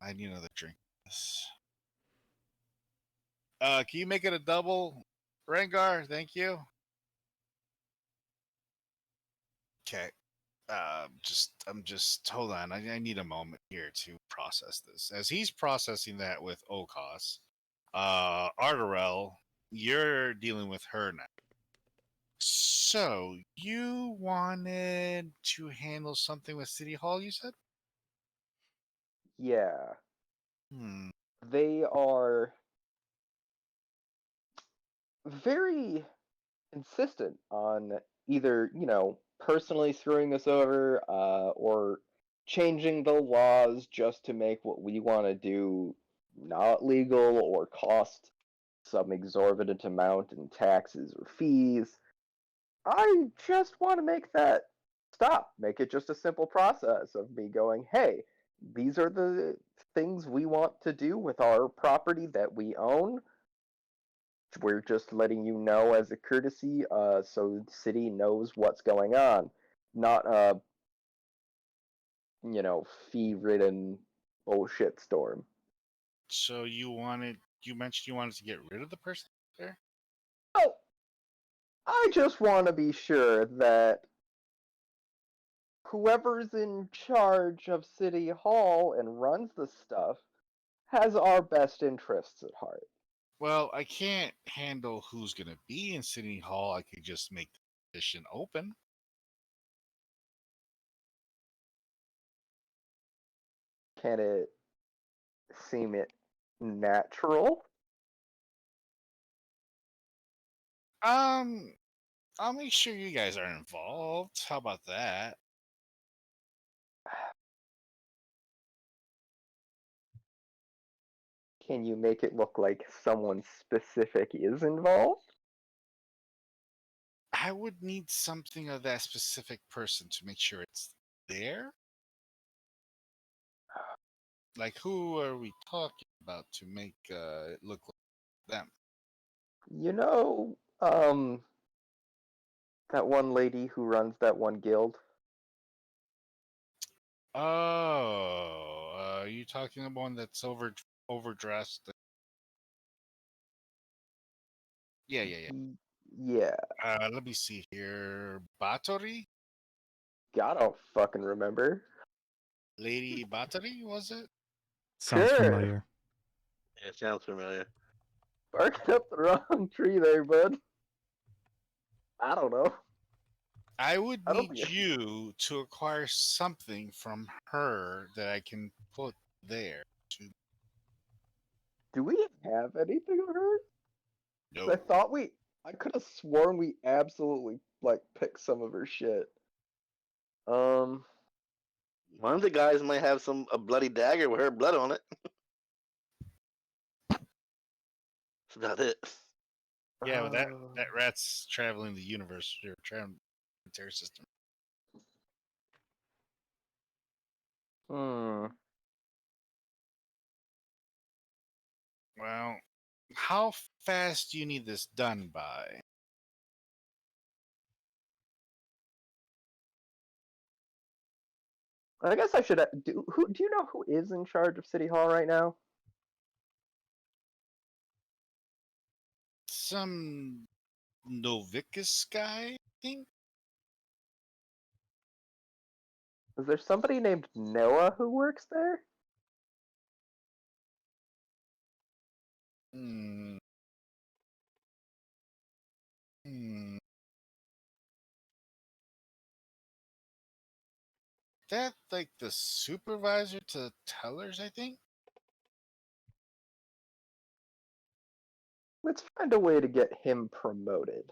I need another drink. Can you make it a double? Rengar, thank you. Okay. I'm just hold on. I need a moment here to process this. As he's processing that with O'Koss, Ardorel, you're dealing with her now. So you wanted to handle something with City Hall, you said? Yeah. Hmm. They are very insistent on either, personally screwing us over, or changing the laws just to make what we want to do not legal or cost some exorbitant amount in taxes or fees. I just want to make that stop. Make it just a simple process of me going, hey, these are the things we want to do with our property that we own. We're just letting you know as a courtesy, so the city knows what's going on. Not a, fee-ridden bullshit storm. So you mentioned you wanted to get rid of the person there? Oh, I just want to be sure that whoever's in charge of City Hall and runs the stuff has our best interests at heart. Well, I can't handle who's gonna be in City Hall. I could just make the position open. Can it seem it natural? I'll make sure you guys are involved. How about that? Can you make it look like someone specific is involved? I would need something of that specific person to make sure it's there. Like, who are we talking about to make it look like them? You know, that one lady who runs that one guild? Oh, are you talking about one that's overdressed? Yeah. Yeah. Let me see here. Bathory? I don't fucking remember. Lady Bathory, was it? Sounds Sure. familiar. Yeah, it sounds familiar. Barking up the wrong tree there, bud. I don't know. I would I don't need think you to acquire something from her that I can put there. To Do we have anything of hers? 'Cause I no. thought I could have sworn we absolutely like picked some of her shit. One of the guys might have a bloody dagger with her blood on it. That's about it. Yeah, but that rat's traveling the universe or traveling the entire system. Hmm. Well, how fast do you need this done by? I guess I should do. Do you know who is in charge of City Hall right now? Some Novicus guy, I think? Is there somebody named Noah who works there? Hmm. Hmm. That like the supervisor to tellers, I think? Let's find a way to get him promoted.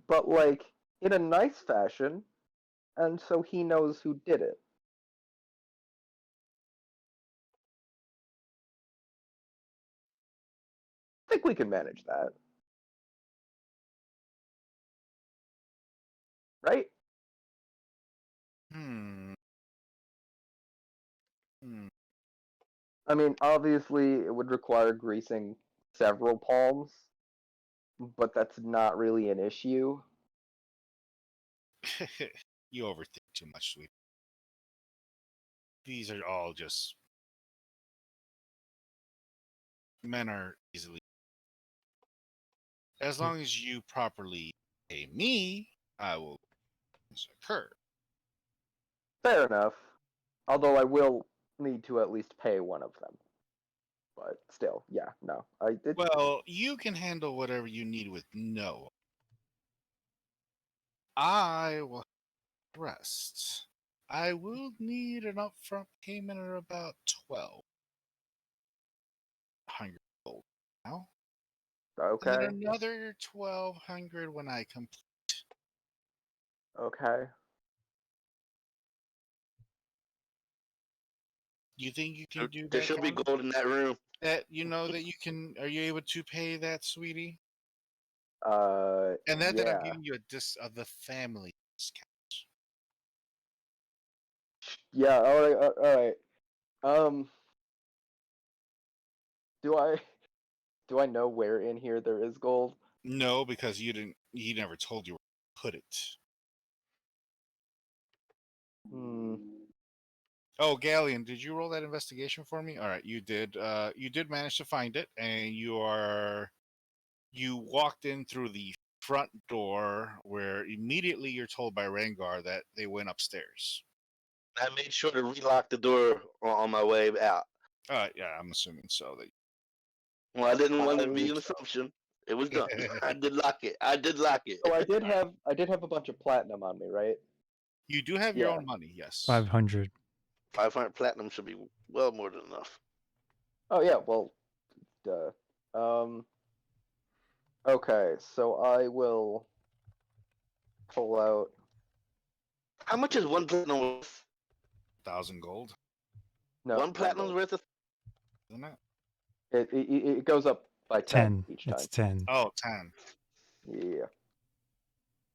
But like in a nice fashion, and so he knows who did it. I think we can manage that. Right? Hmm. Hmm. I mean, obviously it would require greasing several palms, but that's not really an issue. You overthink too much, sweet. These are all just men are easily. As long as you properly pay me, I will occur. Fair enough. Although I will need to at least pay one of them. But still, yeah, no. Well, you can handle whatever you need with no. I will rest. I will need an upfront payment of about 1,200 gold now. And Okay. then another 1,200 when I complete. Okay. You think you can do There that, should be Colin? gold in that room. That you know that you can. Are you able to pay that, sweetie? And that I'm Yeah. giving you a of the family discount. Yeah, alright, alright. Um, do I do I know where in here there is gold? No, because you didn't. He never told you where to put it. Hmm. Oh, Ghaleon, did you roll that investigation for me? All right, you did. You did manage to find it, and you walked in through the front door, where immediately you're told by Rengar that they went upstairs. I made sure to relock the door on my way out. Yeah, I'm assuming so. That Well, I didn't want to be an I- assumption. It was done. I did lock it. I did lock it. So I did have a bunch of platinum on me, right? you do have your Yeah. own money, yes. 500. 500 platinum should be well more than enough. Oh yeah, well, duh. Okay, so I will pull out. How much is one platinum worth? 1,000 gold, No, One platinum's worth of. isn't it? it goes up by 10 10. each time. It's 10. Oh, 10. Yeah.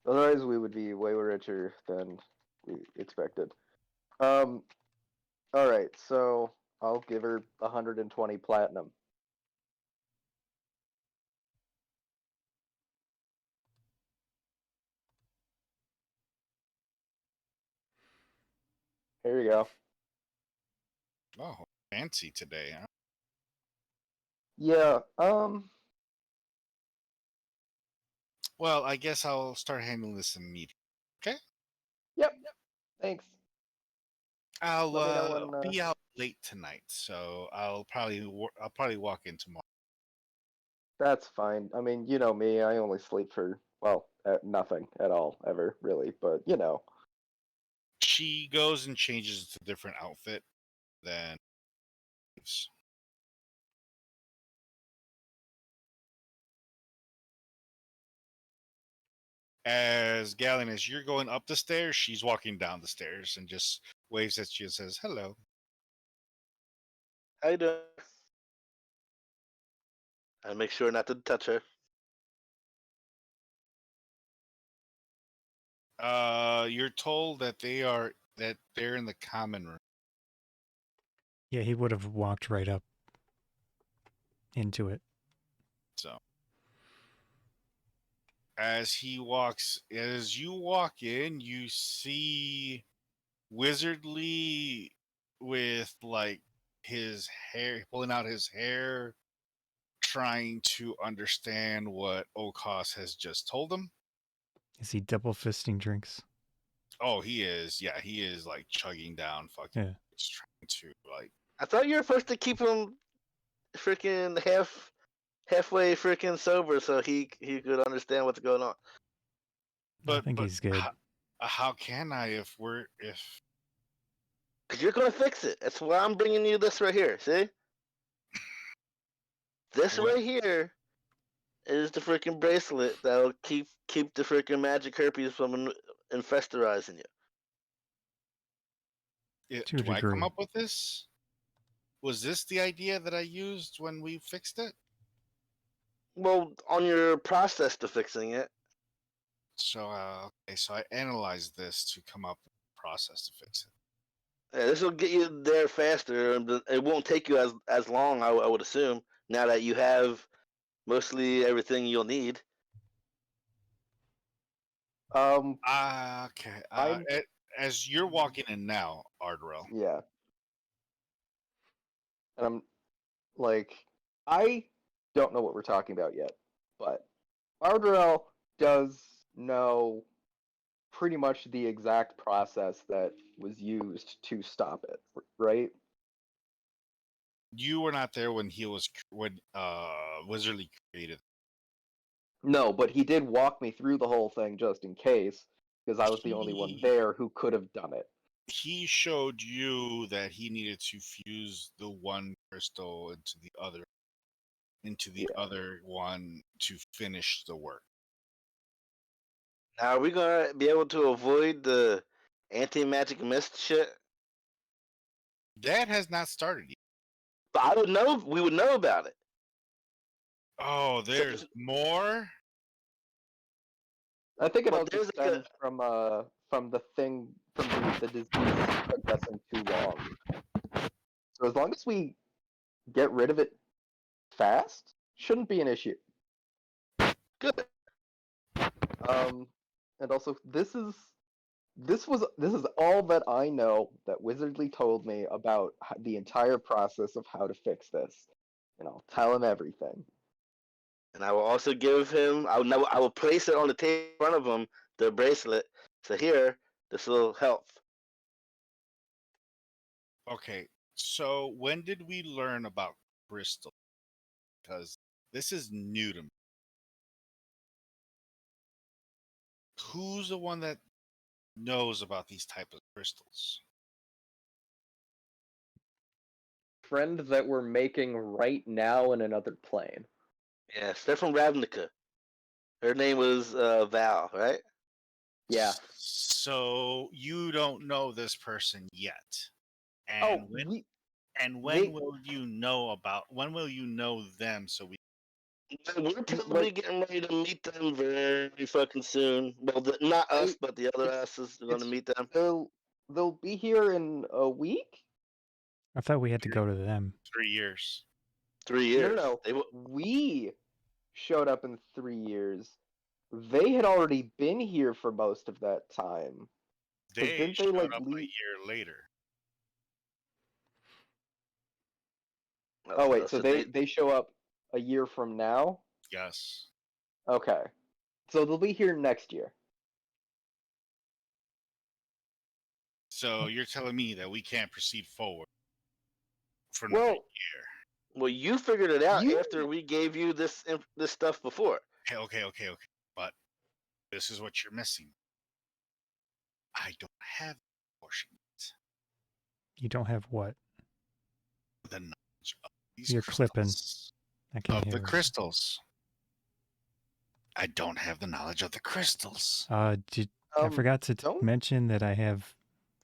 Otherwise, we would be way richer than we expected. All right, so I'll give her 120 platinum. Here you go. Oh, fancy today, huh? Yeah. Well, I guess I'll start handling this immediately. Okay. Yep. Thanks. I'll Let me know when. be out late tonight, so I'll probably walk in tomorrow. That's fine. I mean, you know me. I only sleep for nothing at all ever, really. But you know. She goes and changes to a different outfit, then leaves. As Ghaleon, as you're going up the stairs, she's walking down the stairs and just waves at you and says, "Hello." How you doing? I make sure not to touch her. You're told that they're in the common room. Yeah, he would have walked right up into it. So as you walk in, you see Wizardly with like his hair, pulling out his hair, trying to understand what O'Koss has just told him. Is he double fisting drinks? Oh, he is. Yeah, he is like chugging down fucking. Yeah. He's trying to like. I thought you were supposed to keep him freaking halfway freaking sober so he could understand what's going on. I think he's good. How can I if Cause you're gonna fix it. That's why I'm bringing you this right here. See, this What? right here is the freaking bracelet that'll keep the freaking magic herpes from infesterizing you. To a do I degree. come up with this? Was this the idea that I used when we fixed it? Well, on your process to fixing it. So okay, so I analyzed this to come up with a process to fix it. Yeah, this will get you there faster. It won't take you as long, I would assume. Now that you have mostly everything you'll need. Okay. As you're walking in now, Ardorel. Yeah. And I'm like, I don't know what we're talking about yet, but Ardorel does know pretty much the exact process that was used to stop it, right? You were not there when Wizardly created. No, but he did walk me through the whole thing just in case, because I was the only one there who could have done it. He showed you that he needed to fuse the one crystal into the other one to finish the work. Now, are we gonna be able to avoid the anti-magic mist shit? That has not started yet. But I would know. We would know about it. Oh, there's more. I think it Well, all there's just like stems from the disease progressing too long. So as long as we get rid of it fast, shouldn't be an issue. Good. And also this is all that I know that Wizardly told me about the entire process of how to fix this. And I'll tell him everything. And I will also give him. I will place it on the table in front of him. The bracelet. So here, this will help. Okay, So when did we learn about crystal? Because this is new to me. Who's the one that knows about these type of crystals? Friend that we're making right now in another plane. Yes, they're from Ravnica. Her name was Val, right? Yeah. So you don't know this person yet. Oh, And they- when will you know about? When will you know them? So we. We're probably getting ready to meet them very fucking soon. Well, not us, but the other asses are going to meet them. they'll be here in a week? I thought we had to go to them. 3 years. 3 years. No. They will. We showed up in 3 years. They had already been here for most of that time. They didn't they, showed like, up a leave- year later. Oh wait, so they show up a year from now? Yes. Okay. So they'll be here next year. So you're telling me that we can't proceed forward for another Well, year? Well, you figured it out You- after we gave you this stuff before. Okay. But this is what you're missing. I don't have the portion yet. You don't have what? The knowledge of these You're clipping. crystals. I can't Of hear the it. crystals. I don't have the knowledge of the crystals. I forgot to don't- mention that I have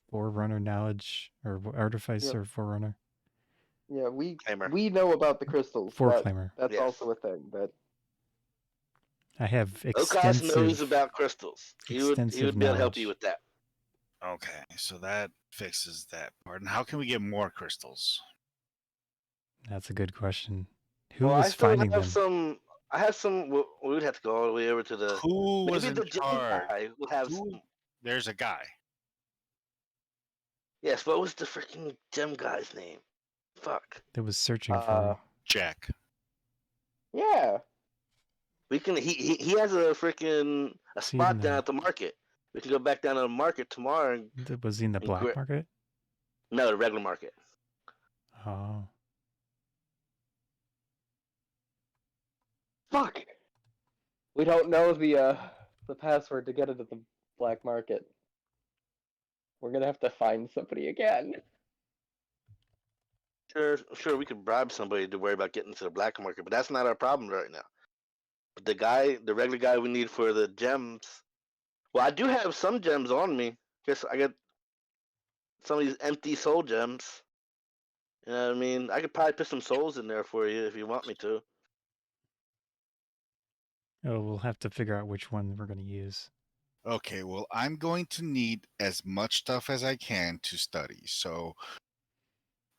Forerunner knowledge or Artificer Yep. Forerunner. Yeah, we Claimer. know about the crystals. Foreclaimer. That's Yes. also a thing. That I have O'Koss knows extensive. about crystals. He would extensive be able to help knowledge. you with that. Okay, so that fixes that part. And how can we get more crystals? That's a good question. Who Well, I was still finding have them? some. I have some. We would have to go all the way over to the. Who was Maybe in the gym charge? guy will have Who- some. There's a guy. Yes, what was the freaking gym guy's name? Fuck. That was searching for him. Jack. yeah. We can. He has a freaking See, spot even down the- at the market. We can go back down to the market tomorrow. Was he in the and black market? No, the regular market. Oh, Fuck. We don't know the password to get into the black market. We're gonna have to find somebody again. Sure, we could bribe somebody to worry about getting to the black market, but that's not our problem right now. But the regular guy we need for the gems. Well, I do have some gems on me. Guess I got some of these empty soul gems. You know what I mean? I could probably put some souls in there for you if you want me to. we'll have to figure out which one we're going to use. Okay, well, I'm going to need as much stuff as I can to study. So,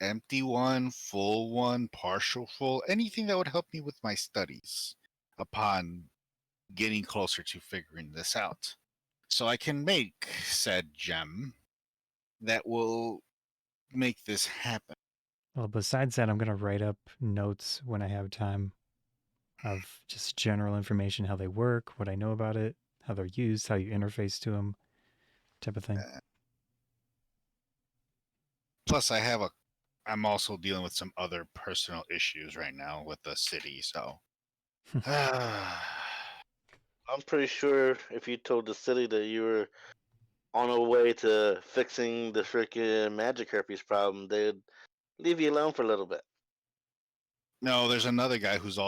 empty one, full one, partial full, anything that would help me with my studies upon getting closer to figuring this out. So I can make said gem that will make this happen. Well, besides that, I'm going to write up notes when I have time of just general information, how they work, what I know about it, how they're used, how you interface to them, type of thing. Plus, I'm also dealing with some other personal issues right now with the city, so. I'm pretty sure if you told the city that you were on a way to fixing the freaking magic herpes problem, they'd leave you alone for a little bit. No, there's another guy who's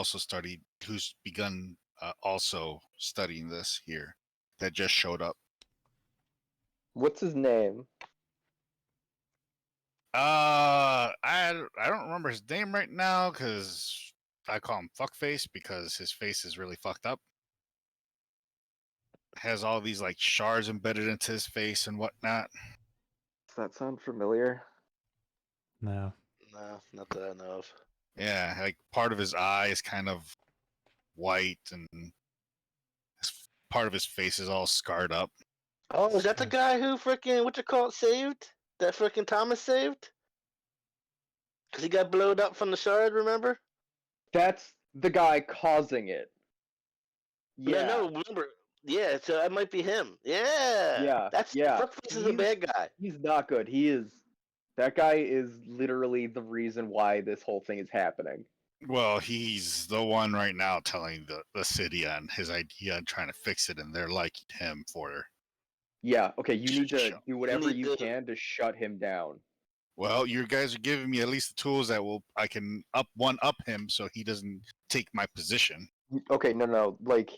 begun also studying this here that just showed up. What's his name? I don't remember his name right now because I call him Fuckface because his face is really fucked up. Has all these like shards embedded into his face and whatnot. Does that sound familiar? No. No, not that I know of. Yeah, like part of his eye is kind of white and part of his face is all scarred up. Oh, is that the guy who freaking saved? That freaking Thomas saved? Because he got blowed up from the shard, remember? That's the guy causing it. Yeah. No, remember. Yeah, so that might be him. Yeah. Yeah, That's yeah. Fuckface is a bad guy. He's not good. He is That guy is literally the reason why this whole thing is happening. Well, he's the one right now telling the city on his idea and trying to fix it, and they're liking him for. Yeah, okay, you need to Sure. do whatever need you to- can to shut him down. Well, you guys are giving me at least the tools that I can up him so he doesn't take my position. Okay, no, like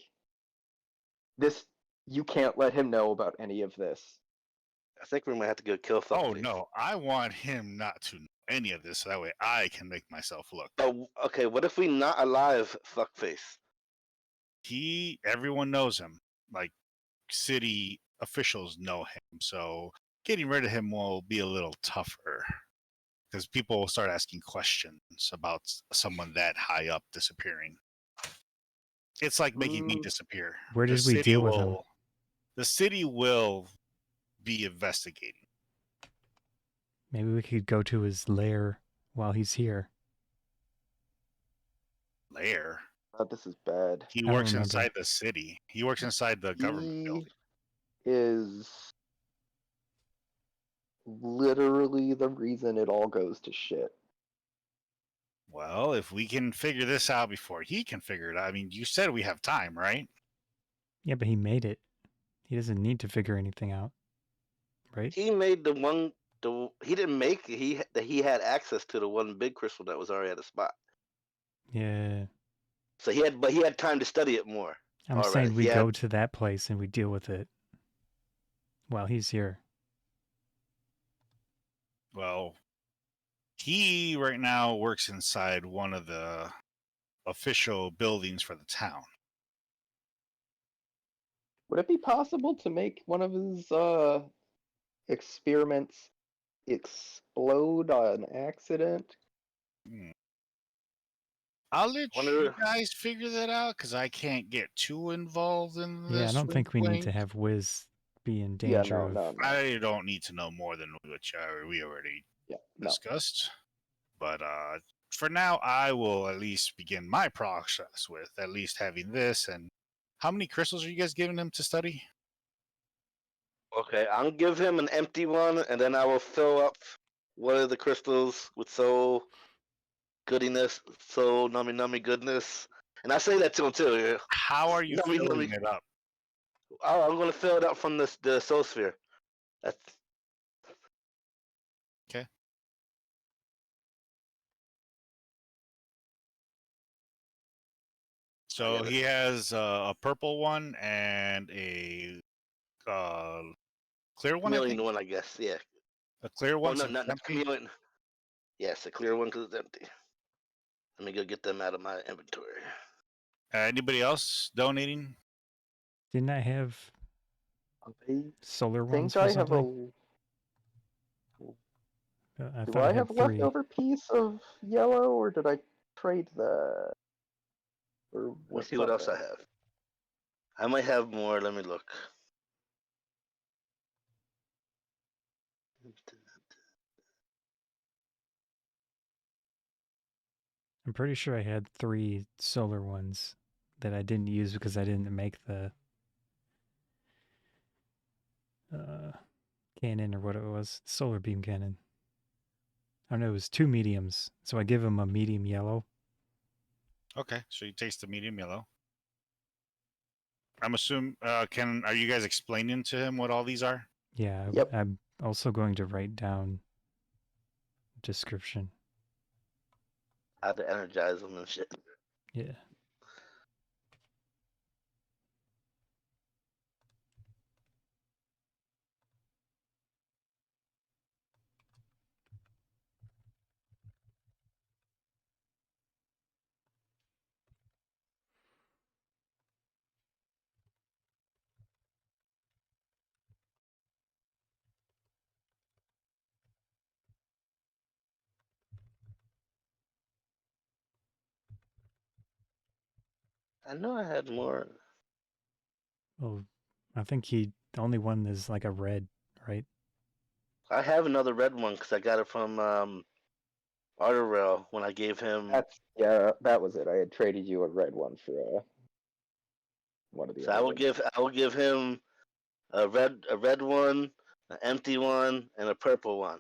this, you can't let him know about any of this. I think we might have to go kill Oh something. no, I want him not to know any of this, so that way I can make myself look. Oh, okay. What if we not alive, fuckface? Everyone knows him. Like city officials know him, so getting rid of him will be a little tougher because people will start asking questions about someone that high up disappearing. It's like making me disappear. Where The did we city deal with him? will- The city will be investigating. Maybe we could go to his lair while he's here. Lair. Oh, this is bad. He I don't works remember. inside the city. He works inside the government He building. is literally the reason it all goes to shit. Well, if we can figure this out before he can figure it out, I mean, you said we have time, right? Yeah, but he made it. He doesn't need to figure anything out, right? He made the one. He didn't make it. He had access to the one big crystal that was already at the spot. Yeah. So he had time to study it more. I'm Alright, saying we yeah. go to that place and we deal with it while he's here. Well, he right now works inside one of the official buildings for the town. Would it be possible to make one of his experiments explode on accident? I'll let One of you the- guys figure that out because I can't get too involved in this. Yeah, I don't think we need to thing. have Wiz be in Yeah, danger of. no. I don't need to know more than what we already Yeah, no. discussed. But for now, I will at least begin my process with at least having this. And how many crystals are you guys giving him to study? Okay, I'll give him an empty one, and then I will fill up one of the crystals with soul goodiness, soul nummy goodness, and I say that to him too. Yeah. How are you Nummy, filling nummy. it up? I'm gonna fill it up from the soul sphere. That's So get it. he has a purple one and a clear one, I chameleon think. one, I guess. Yeah. A clear Oh one. no, since not it's empty? chameleon. Yes, a clear one because it's empty. Let me go get them out of my inventory. Anybody else donating? Didn't I have I solar ones think for I have something? I Do thought I I have had a 3. leftover piece of yellow, or did I trade that? Or Let's see what else I something? have. I might have more. Let me look. I'm pretty sure I had 3 solar ones that I didn't use because I didn't make the cannon or what it was. Solar beam cannon. I don't know, it was 2 mediums. So I give him a medium yellow. Okay, so you taste the medium yellow. I'm assuming. Are you guys explaining to him what all these are? Yeah, Yep. I'm also going to write down description. How to energize them and shit. Yeah. I know I had more. Well, I think the only one is like a red, right? I have another red one because I got it from Ardorel when I gave him. That was it. I had traded you a red one for one of the So other ones. I will give him a red one, an empty one, and a purple one.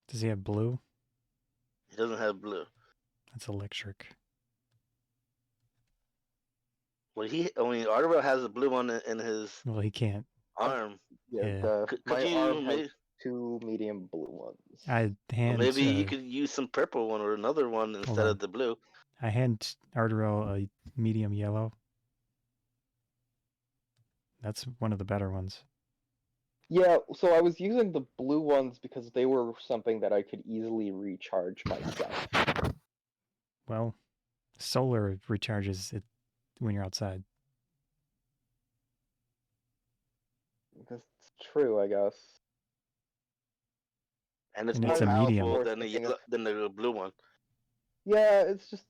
Does he have blue? He doesn't have blue. That's electric. Well, Ardorel has a blue one in his Well, he can't. arm. Yeah. Could My you arm has maybe, 2 medium blue ones. I hand. maybe you could use some purple one or another one instead on. of the blue? I hand Ardorel a medium yellow. That's one of the better ones. Yeah, so I was using the blue ones because they were something that I could easily recharge myself. Well, solar recharges it when you're outside. That's true, I guess. And it's And more it's a medium. powerful than the blue one. Yeah, it's just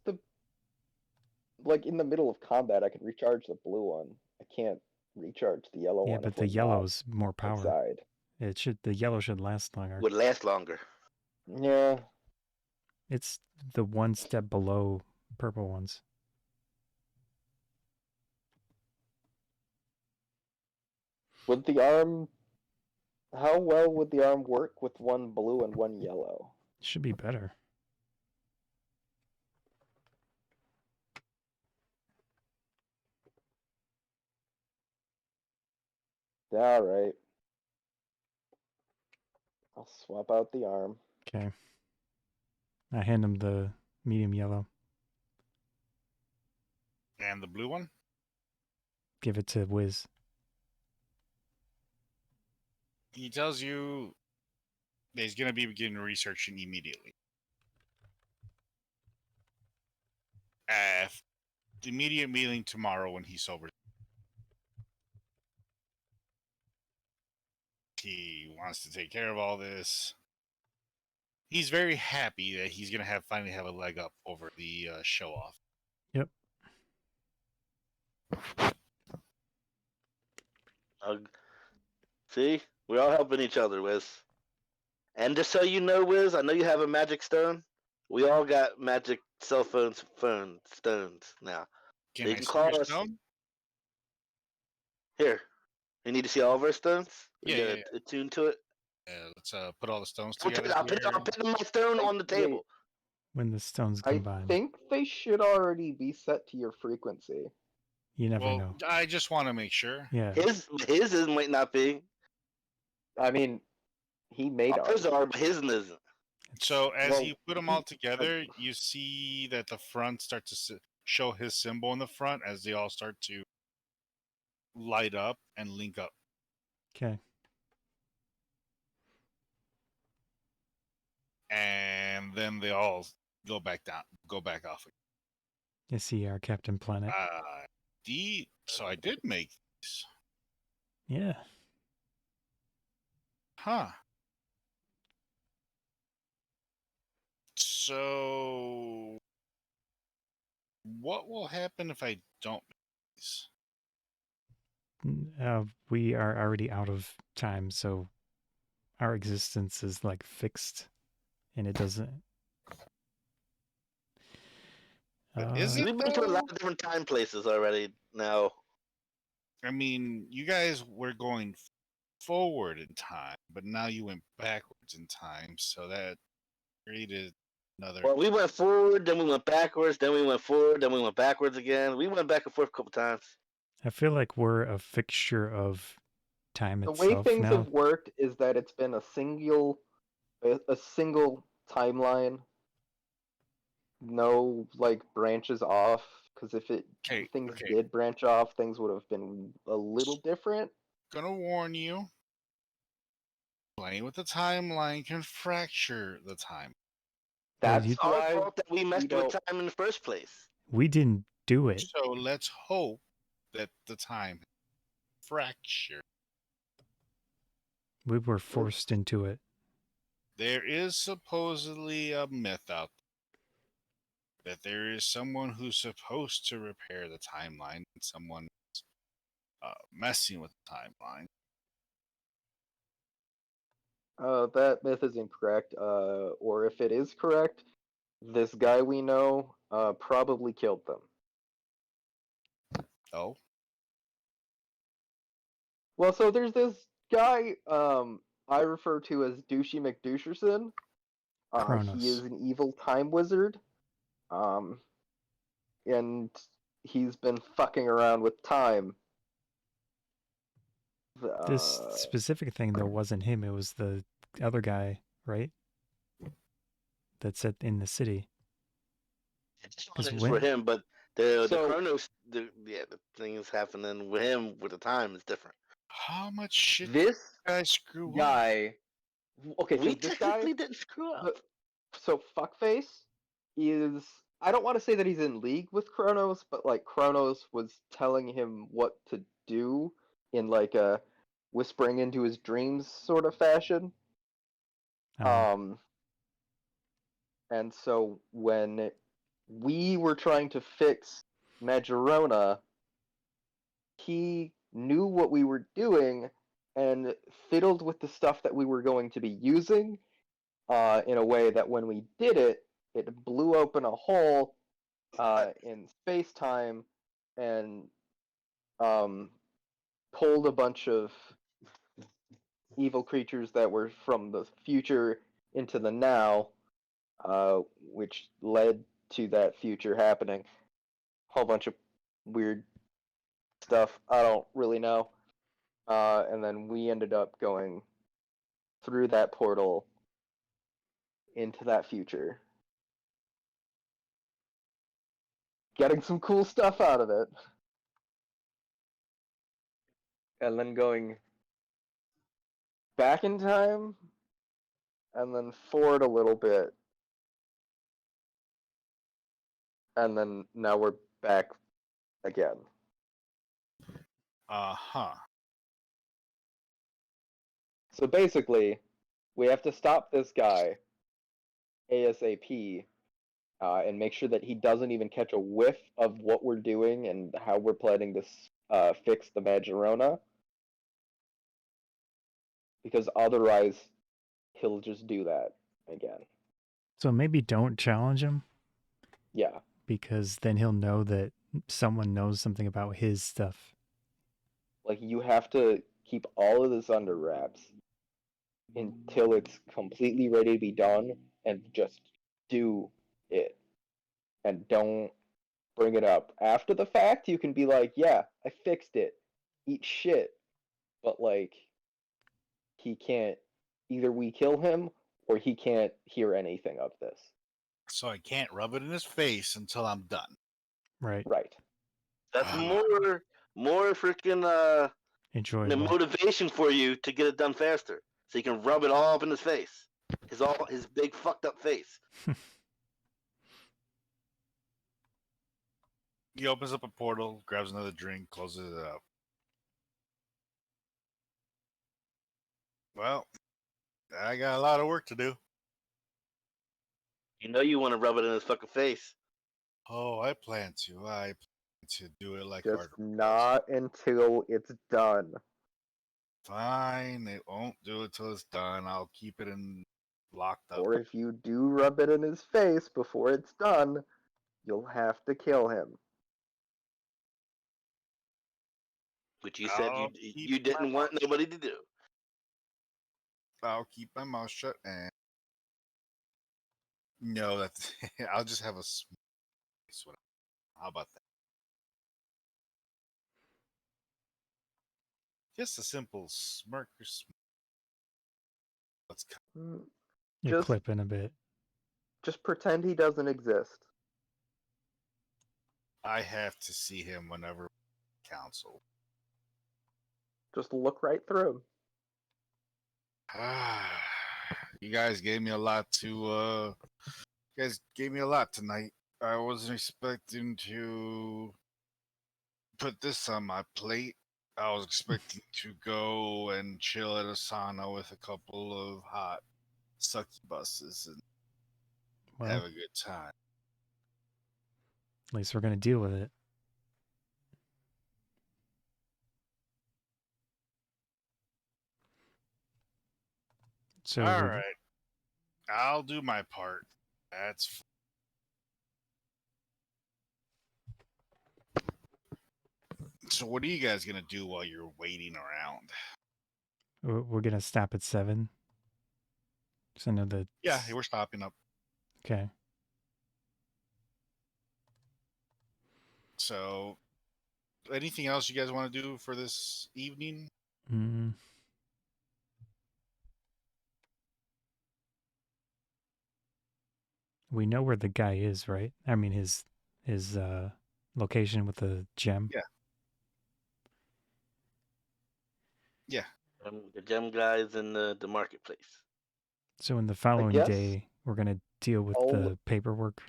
like in the middle of combat, I can recharge the blue one. I can't recharge the yellow Yeah, one. but if the we're not yellow's more power. outside. The yellow should last longer. Would last longer. Yeah. It's the one step below purple ones. Would the arm? How well would the arm work with one blue and one yellow? It should be better. All right. I'll swap out the arm. Okay. I hand him the medium yellow. And the blue one? Give it to Wiz. He tells you that he's going to be beginning researching immediately. The immediate meeting tomorrow when he's sober. He wants to take care of all this. He's very happy that he's going to finally have a leg up over the show off. Yep. See, we're all helping each other, Wiz. And just so you know, Wiz, I know you have a magic stone. We all got magic cell stones now. Can You I can see call your us stone? here. You need to see all of our stones. We Yeah. got attuned to it. Let's put all the stones I'll together. put my stone on the table. When the stones I combine. think they should already be set to your frequency. You never know. I just want to make sure. Yeah. His might not be. I mean, he made Ours ours. are, but his isn't. So as Well, you put them all together, you see that the front starts to show his symbol in the front as they all start to light up and link up. Okay. And then they all go back off. You see our Captain Planet. So I did make these. Yeah. Huh. So what will happen if I don't make these? We are already out of time, so our existence is like fixed, and it doesn't. But is it We've been to a lot of different time places already now. I mean, you guys were going forward in time, but now you went backwards in time, so that created another. Well, we went forward, then we went backwards, then we went forward, then we went backwards again. We went back and forth a couple times. I feel like we're a fixture of time The itself way things now. have worked is that it's been a single timeline. No like branches off, because if things did branch off, things would have been a little different. Gonna warn you. Playing with the timeline can fracture the time. That's you- Our why fault that we messed don't- with time in the first place. We didn't do it. So let's hope that the time fracture. We were forced into it. There is supposedly a myth out there that there is someone who's supposed to repair the timeline and someone messing with the timeline. That myth is incorrect. Or if it is correct, this guy we know probably killed them. Oh, Well, so there's this guy I refer to as Douchey McDoucherson. He Kronos. is an evil time wizard. And he's been fucking around with time. This specific thing though wasn't him. It was the other guy, right? That's in the city. This one 'Cause is when- for him, but the So- Chronos, the things happening with him with the time is different. How much shit did This you guys screw up? guy. Okay, so We this guy. technically didn't screw up. So fuckface is. I don't want to say that he's in league with Kronos, but like Kronos was telling him what to do in like a whispering into his dreams sort of fashion. And so when we were trying to fix Majorona, he knew what we were doing and fiddled with the stuff that we were going to be using in a way that when we did it, it blew open a hole in space-time and pulled a bunch of evil creatures that were from the future into the now, which led to that future happening. Whole bunch of weird stuff. I don't really know. And then we ended up going through that portal into that future. Getting some cool stuff out of it. And then going back in time, and then forward a little bit. And then now we're back again. Uh-huh. So basically, we have to stop this guy ASAP and make sure that he doesn't even catch a whiff of what we're doing and how we're planning to fix the Majorona. Because otherwise, he'll just do that again. So maybe don't challenge him, Yeah. because then he'll know that someone knows something about his stuff. Like, you have to keep all of this under wraps until it's completely ready to be done, and just do it. And don't bring it up. After the fact, you can be like, yeah, I fixed it. Eat shit. But, like, he can't. Either we kill him, or he can't hear anything of this. So I can't rub it in his face until I'm done. Right. Right. That's Ah. more freaking Enjoyable. motivation for you to get it done faster, so you can rub it all up in his face, his big fucked up face. He opens up a portal, grabs another drink, closes it up. Well, I got a lot of work to do. You know you want to rub it in his fucking face. Oh, I plan to. I plan to do it like Just Ardorel. not until it's done. Fine, it won't do it till it's done. I'll keep it in locked up. Or if you do rub it in his face before it's done, you'll have to kill him. Which you said I'll you keep didn't my want nobody to do. I'll keep my mouth shut and no, that's I'll just have a smile. How about that? Just a simple smirk or smile. Let's go. Mm, You're Just- clipping a bit. Just pretend he doesn't exist. I have to see him whenever council. Just look right through him. You guys gave me a lot tonight. I wasn't expecting to put this on my plate. I was expecting to go and chill at a sauna with a couple of hot succubuses and Well, have a good time. at least we're going to deal with it. So All we're- right, I'll do my part. That's so. What are you guys gonna do while you're waiting around? we're going to stop at 7. So I know that. Yeah, we're stopping up. Okay. So, anything else you guys want to do for this evening? Mm. We know where the guy is, right? I mean, his location with the gem. Yeah. Yeah. The gem guys in the marketplace. So in the following guess day, we're gonna deal with I'll- the paperwork.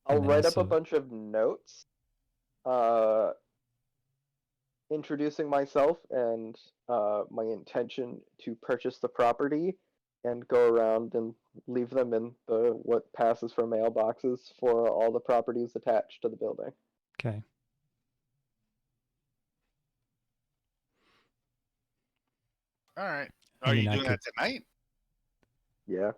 I'll and then write up a also- bunch of notes, introducing myself and my intention to purchase the property, and go around and leave them in the what passes for mailboxes for all the properties attached to the building. Okay. All right. I Are mean, you I doing that could- tonight? Yeah.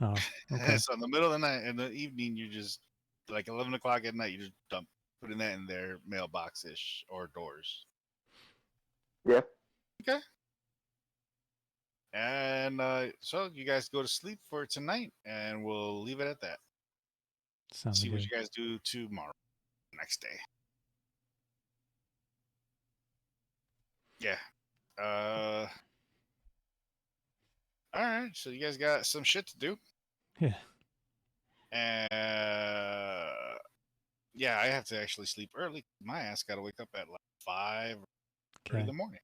Oh, okay. So in the middle of the night, in the evening, you just like 11 o'clock at night, you just putting that in their mailbox ish or doors. Yeah. Okay. And so you guys go to sleep for tonight, and we'll leave it at that. Sounds See good. what you guys do tomorrow, next day. Yeah. All right. So you guys got some shit to do. Yeah. And yeah, I have to actually sleep early. My ass got to wake up at like 5 or 3 in Okay. the morning.